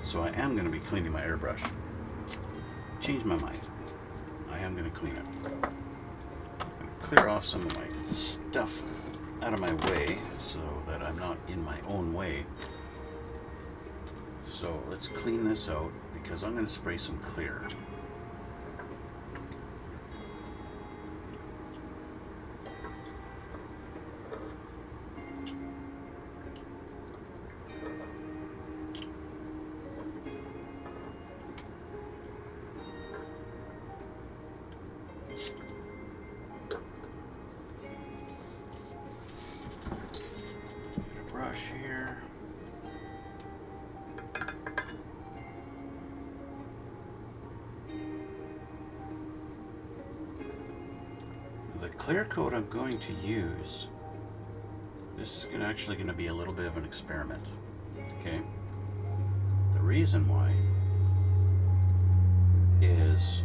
So I am going to be cleaning my airbrush. Change my mind. I am going to clean it. I'm going to clear off some of my stuff out of my way so that I'm not in my own way. So let's clean this out because I'm going to spray some clear. Get a brush here. The clear coat I'm going to use, this is actually going to be a little bit of an experiment, okay? The reason why is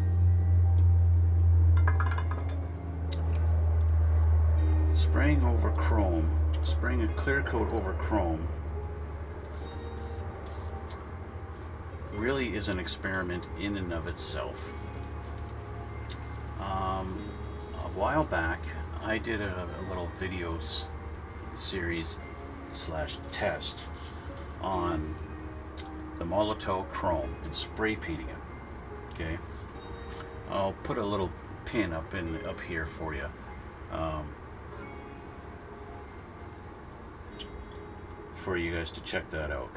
spraying over chrome, spraying a clear coat over chrome really is an experiment in and of itself. A while back, I did a little video series / test on the Molotov chrome and spray painting it. Okay, I'll put a little pin up here for you. For you guys to check that out.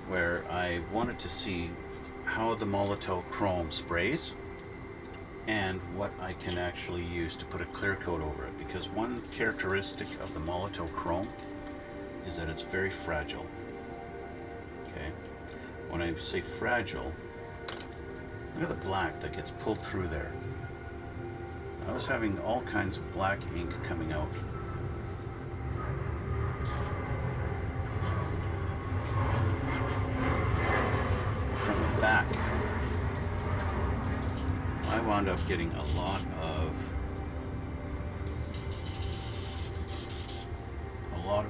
Where I wanted to see how the Molotov chrome sprays and what I can actually use to put a clear coat over it, because one characteristic of the Molotov chrome is that it's very fragile. Okay, when I say fragile, look at the black that gets pulled through there. I was having all kinds of black ink coming out. From the back. I wound up getting a lot of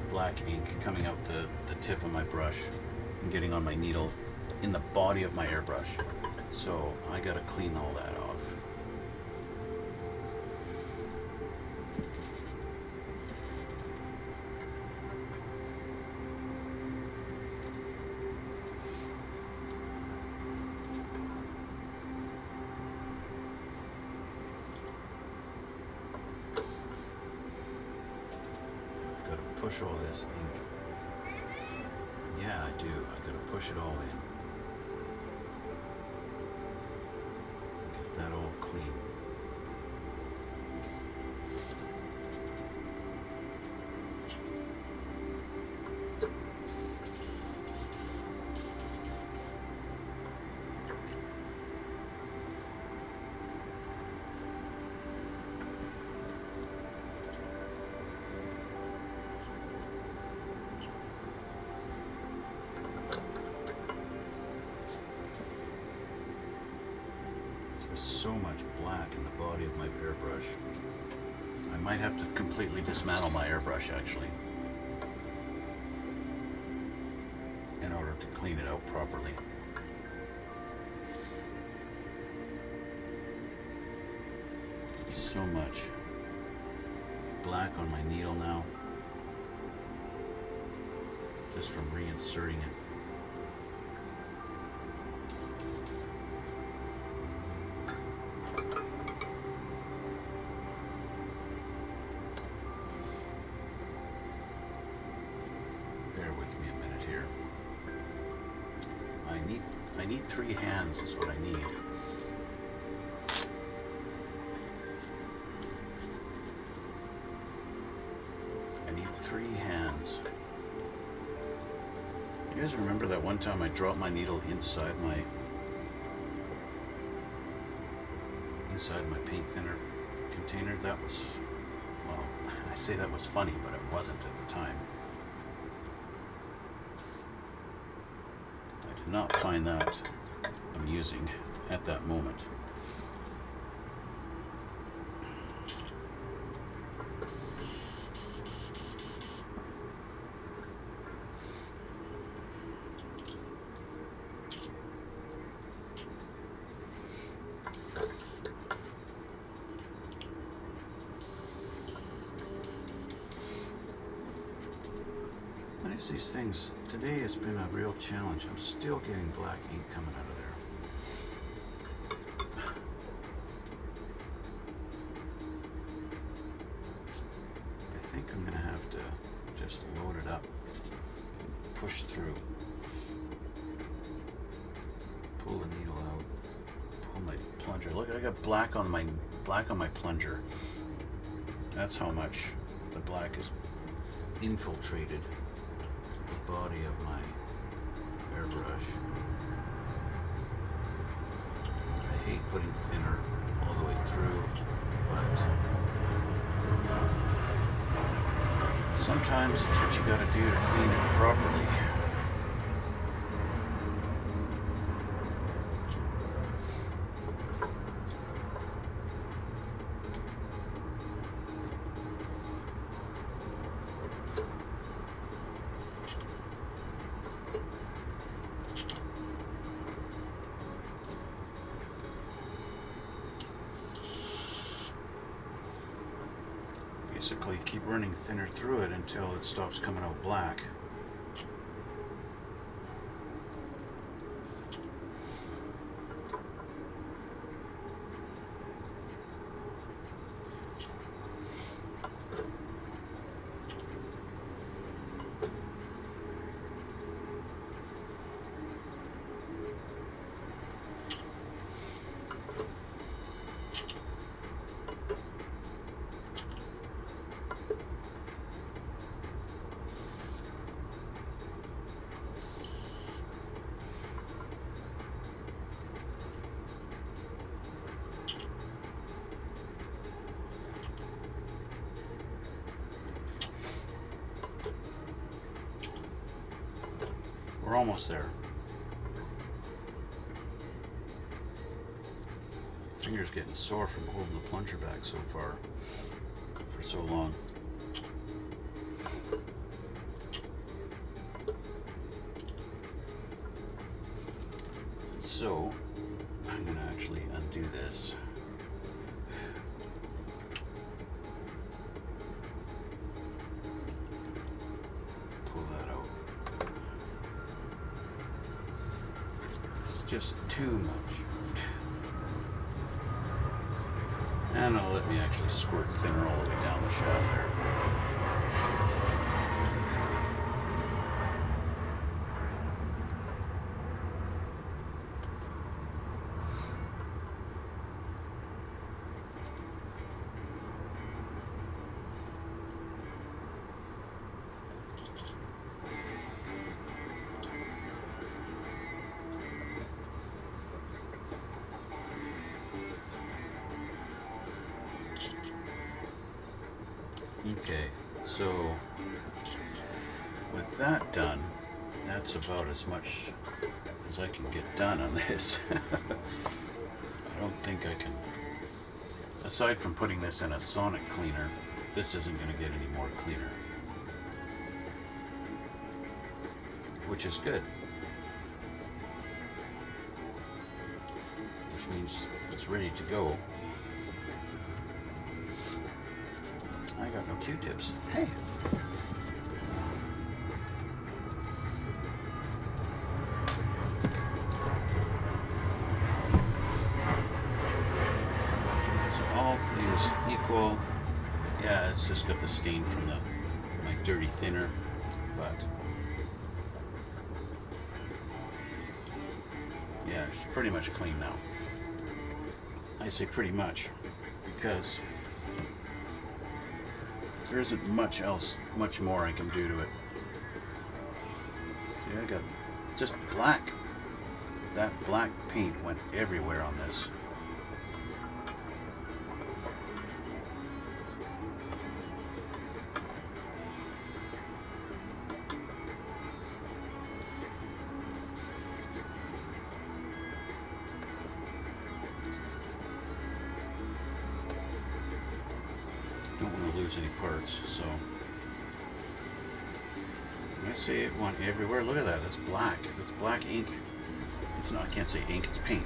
black ink coming out the tip of my brush and getting on my needle in the body of my airbrush. So I gotta clean all that off. Gotta push all this ink. Yeah, I do. I gotta push it all in. That all clean. There's so much black in the body of my airbrush. I might have to completely dismantle my airbrush actually in order to clean it out properly. So much black on my needle now, just from reinserting it. Bear with me a minute here. I need 3 hands is what I need. need 3 hands. You guys remember that one time I dropped my needle inside my paint thinner container? That was, well, I say that was funny, but it wasn't at the time. I did not find that amusing at that moment. These things, today has been a real challenge. I'm still getting black ink coming out of there. I think I'm going to have to just load it up and push through. Pull the needle out. Pull my plunger. Look, I got black on my plunger. That's how much the black is infiltrated body of my airbrush. I hate putting thinner all the way through, but sometimes it's what you gotta do to clean it properly. Basically, keep running thinner through it until it stops coming out black. We're almost there. Finger's getting sore from holding the plunger back so far for so long. So I'm going to actually undo this. Just too much. And it'll let me actually squirt thinner all the way down the shaft there. Okay, so with that done, that's about as much as I can get done on this. I don't think I can, aside from putting this in a sonic cleaner, this isn't going to get any more cleaner, which is good, which means it's ready to go. I got no Q-tips. Hey! So all cleans equal. Yeah, it's just got the stain from my dirty thinner, but yeah, it's pretty much clean now. I say pretty much because There isn't much more I can do to it. See, I got just black. That black paint went everywhere on this. Don't want to lose any parts, so when I say it went everywhere, look at that. It's black. It's black ink. It's not, I can't say ink, it's paint.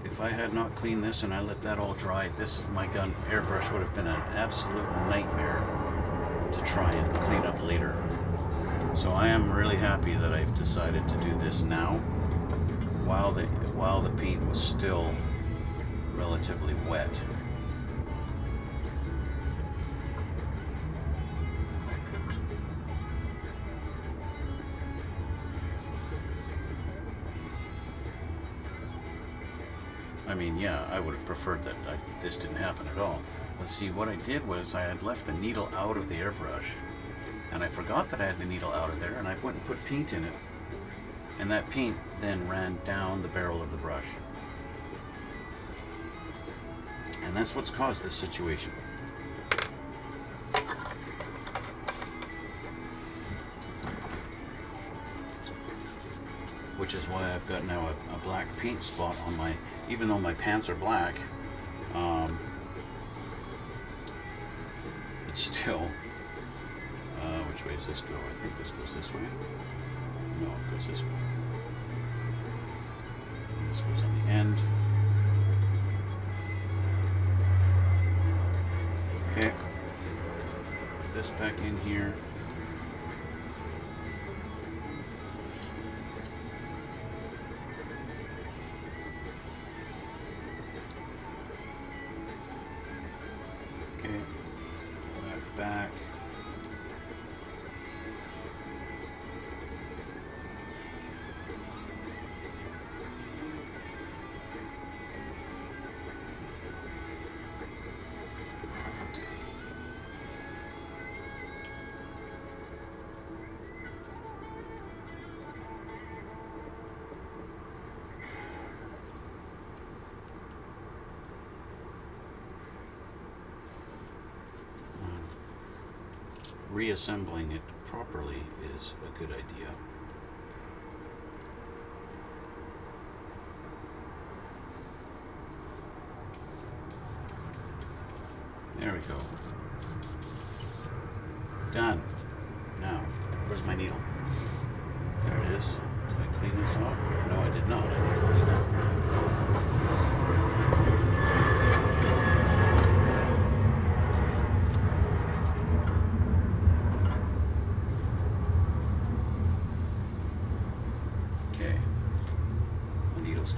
If I had not cleaned this and I let that all dry, my gun airbrush would have been an absolute nightmare to try and clean up later. So I am really happy that I've decided to do this now, while the paint was still relatively wet. I mean, yeah, I would have preferred that this didn't happen at all. But see, what I did was I had left the needle out of the airbrush, and I forgot that I had the needle out of there, and I went and put paint in it. And that paint then ran down the barrel of the brush. And that's what's caused this situation. Which is why I've got now a black paint spot on my, even though my pants are black, it's still, which way does this go? I think this goes this way. No, it goes this way. This goes on the end. Okay, put this back in here. Back. Reassembling it properly is a good idea. There we go. Done. Now, where's my needle? There it is. Did I clean this off? No, I did not. I need to clean that.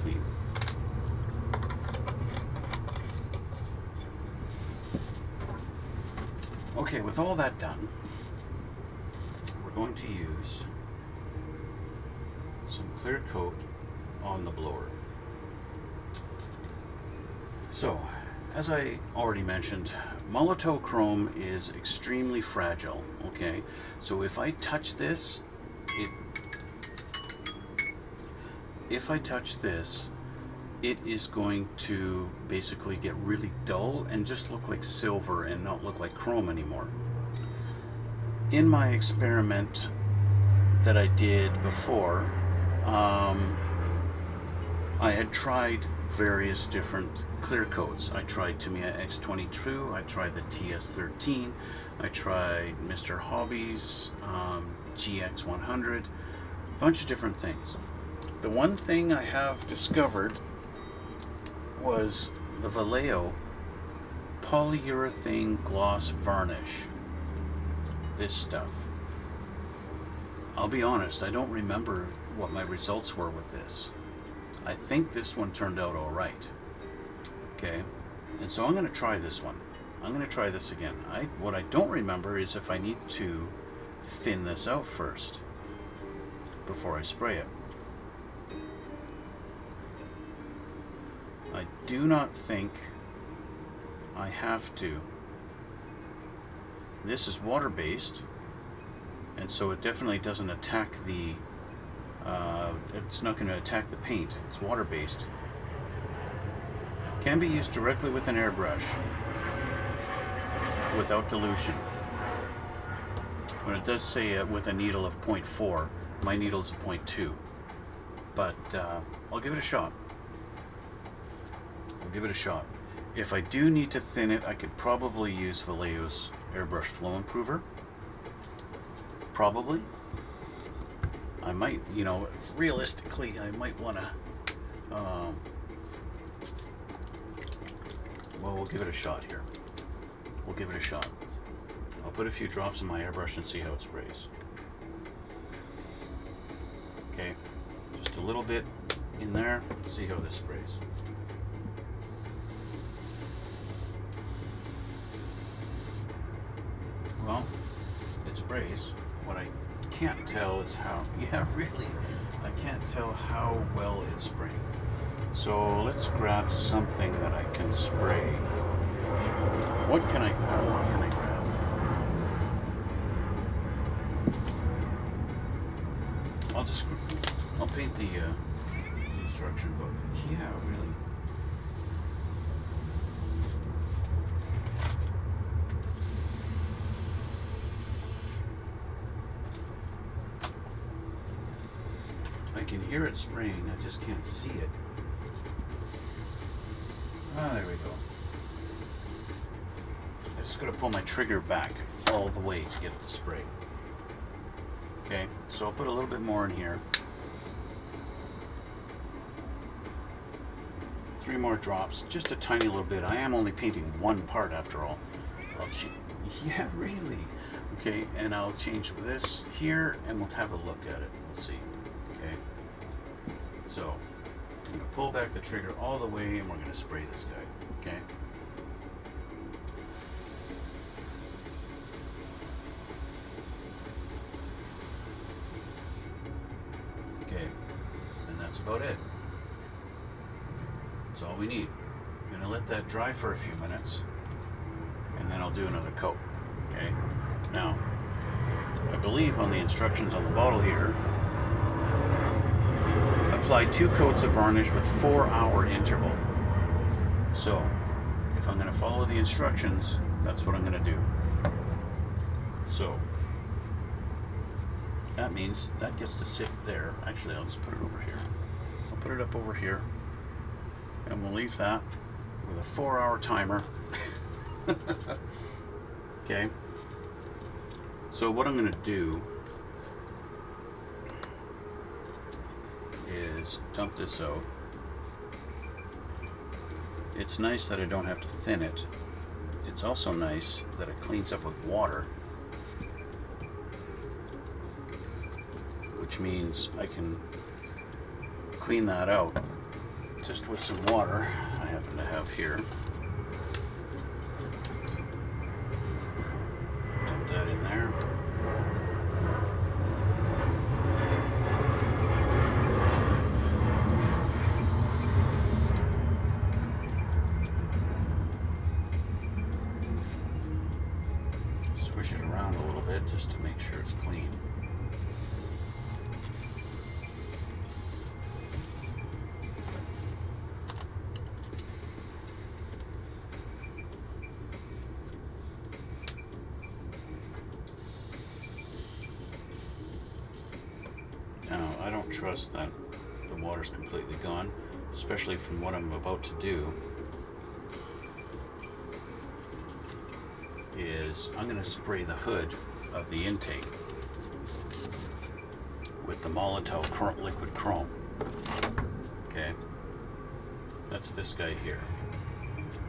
Clean. Okay, with all that done, we're going to use some clear coat on the blower. So, as I already mentioned, Molotow chrome is extremely fragile, okay? So if I touch this, it is going to basically get really dull and just look like silver and not look like chrome anymore. In my experiment that I did before, I had tried various different clear coats. I tried Tamiya X22, I tried the TS13, I tried Mr. Hobby's GX100, a bunch of different things. The one thing I have discovered was the Vallejo polyurethane gloss varnish. This stuff. I'll be honest, I don't remember what my results were with this. I think this one turned out all right. Okay, and so I'm going to try this one. I'm going to try this again. What I don't remember is if I need to thin this out first before I spray it. I do not think I have to. This is water-based, and so it definitely doesn't attack the it's not going to attack the paint. It's water-based. Can be used directly with an airbrush without dilution. But it does say with a needle of 0.4. My needle's a 0.2. But I'll give it a shot. I'll give it a shot. If I do need to thin it, I could probably use Vallejo's Airbrush Flow Improver. Probably. I might, you know, realistically, I might want to, well, we'll give it a shot here. We'll give it a shot. I'll put a few drops in my airbrush and see how it sprays. Okay, just a little bit in there. Let's see how this sprays. Well, it sprays. What I can't tell is how, yeah, really, I can't tell how well it's spraying. So let's grab something that I can spray. What can I grab? I'll paint the instruction book. Yeah, really. I can hear it spraying, I just can't see it. Ah, there we go. I just gotta pull my trigger back all the way to get it to spray. Okay, so I'll put a little bit more in here. 3 more drops, just a tiny little bit. I am only painting one part after all. Yeah, really. Okay, and I'll change this here and we'll have a look at it. Let's see. Okay, so I'm going to pull back the trigger all the way and we're going to spray this guy. Okay. Okay, and that's about it. That's all we need. I'm going to let that dry for a few minutes and then I'll do another coat. Okay, now I believe on the instructions on the bottle here, apply 2 coats of varnish with 4-hour interval. So if I'm going to follow the instructions, that's what I'm going to do. So that means that gets to sit there. Actually, I'll just put it over here. I'll put it up over here and we'll leave that with a 4-hour timer. Okay, so what I'm going to do is dump this out. It's nice that I don't have to thin it. It's also nice that it cleans up with water, which means I can clean that out just with some water I happen to have here. Dump that in there. Swish it around a little bit just to make sure it's clean. Now, I don't trust that the water's completely gone, especially from what I'm about to do. Is I'm going to spray the hood of the intake with the Molotov liquid chrome. Okay, that's this guy here.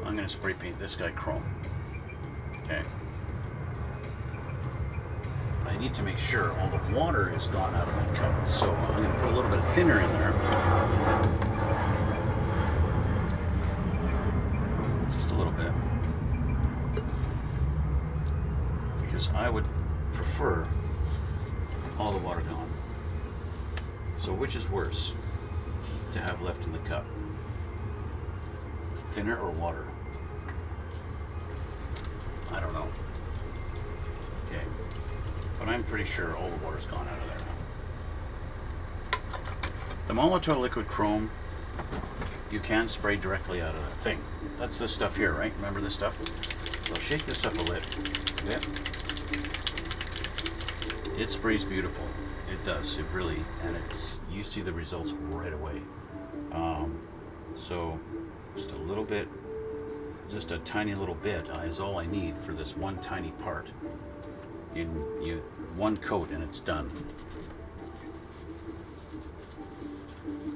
I'm going to spray paint this guy chrome. Okay, I I need to make sure all the water is gone out of my cup. So I'm going to put a little bit of thinner in there. Just a little bit. Because I would prefer all the water gone. So which is worse to have left in the cup? Thinner or water? I don't know. Okay. But I'm pretty sure all the water's gone out of there. The Molotow liquid chrome, you can spray directly out of that thing. That's this stuff here, right? Remember this stuff? So shake this up a bit. It sprays beautiful. It does. It really, and it's, you see the results right away. So just a little bit, just a tiny little bit is all I need for this one tiny part. You one coat and it's done.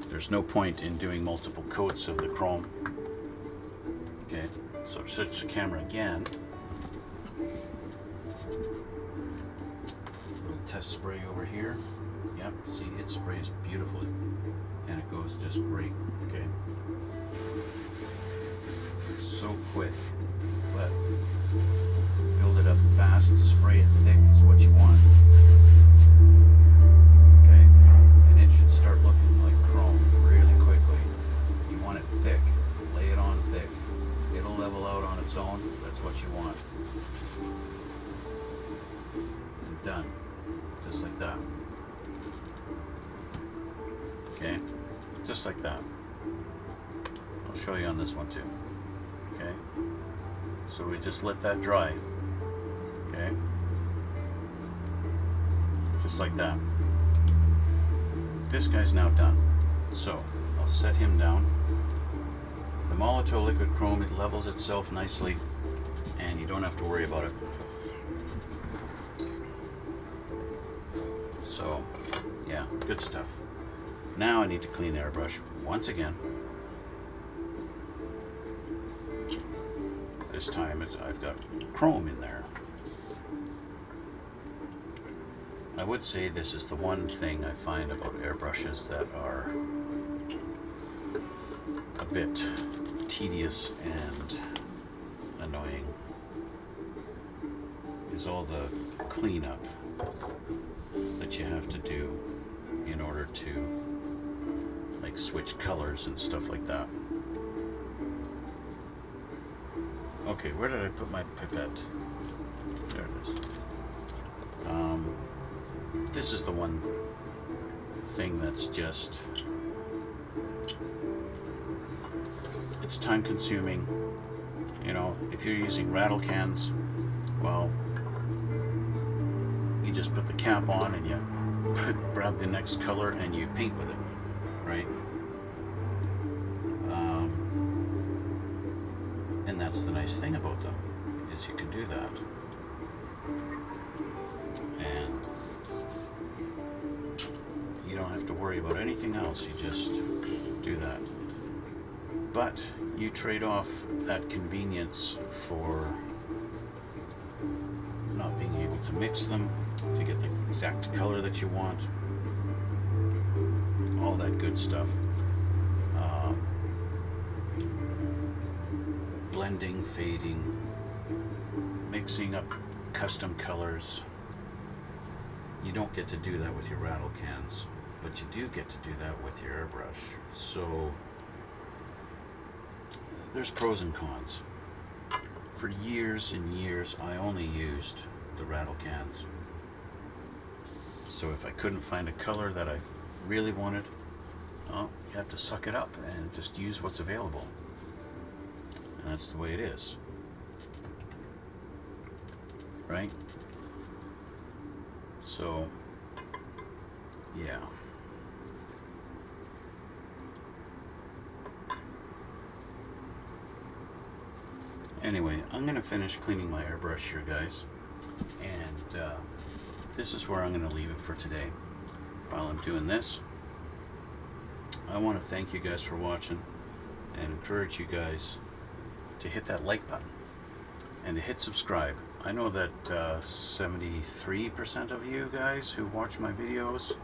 There's no point in doing multiple coats of the chrome. Okay, so switch the camera again. Little test spray over here. Yep, see, it sprays beautifully and it goes just great. Okay, it's so quick, but build it up fast, spray it thick is what you want. Okay, and it should start looking like chrome really quickly. You want it thick, lay it on thick. It'll level out on its own, that's what you want. And done, just like that. Okay, just like that. I'll show you on this one too. Okay, so we just let that dry. Okay, just like that. This guy's now done. So I'll set him down. The Molotow liquid chrome, it levels itself nicely and you don't have to worry about it. So yeah, good stuff. Now I need to clean the airbrush once again. This time I've got chrome in there. I would say this is the one thing I find about airbrushes that are a bit tedious and annoying is all the cleanup that you have to do in order to like switch colors and stuff like that. Okay, where did I put my pipette? There it is. This is the one thing that's just, it's time consuming. You know, if you're using rattle cans, well, you just put the cap on and you grab the next color and you paint with it, right? And that's the nice thing about them, is you can do that. And you don't have to worry about anything else, you just do that. But you trade off that convenience for not being able to mix them to get the exact color that you want, all that good stuff. Blending, fading, mixing up custom colors. You don't get to do that with your rattle cans, but you do get to do that with your airbrush. So there's pros and cons. For years and years I only used the rattle cans. So if I couldn't find a color that I really wanted, well, you have to suck it up and just use what's available. And that's the way it is. Right? So, yeah. Anyway, I'm going to finish cleaning my airbrush here, guys. And this is where I'm going to leave it for today. While I'm doing this, I want to thank you guys for watching and encourage you guys to hit that like button and to hit subscribe I know that 73% of you guys who watch my videos,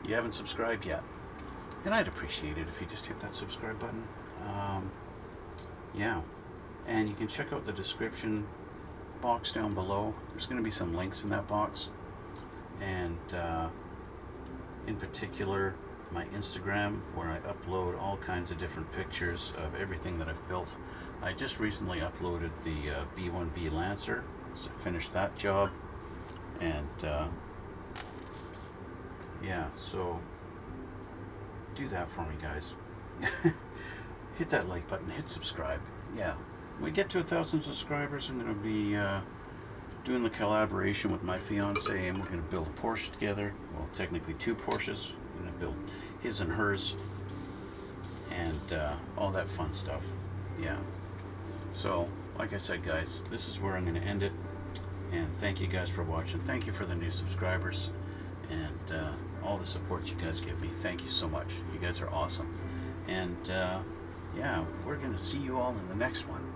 you haven't subscribed yet. And I'd appreciate it if you just hit that subscribe button. Yeah. And you can check out the description box down below. There's going to be some links in that box. And in particular, my Instagram, where I upload all kinds of different pictures of everything that I've built. I just recently uploaded the B1B Lancer, so I finished that job, and yeah, so do that for me, guys. Hit that like button, hit subscribe. Yeah, when we get to 1,000 subscribers, I'm going to be doing the collaboration with my fiance, and we're going to build a Porsche together. Well, technically 2 Porsches. We're going to build his and hers, and all that fun stuff. Yeah. So, like I said, guys, this is where I'm going to end it. And thank you guys for watching. Thank you for the new subscribers and all the support you guys give me. Thank you so much. You guys are awesome. And yeah, we're going to see you all in the next one.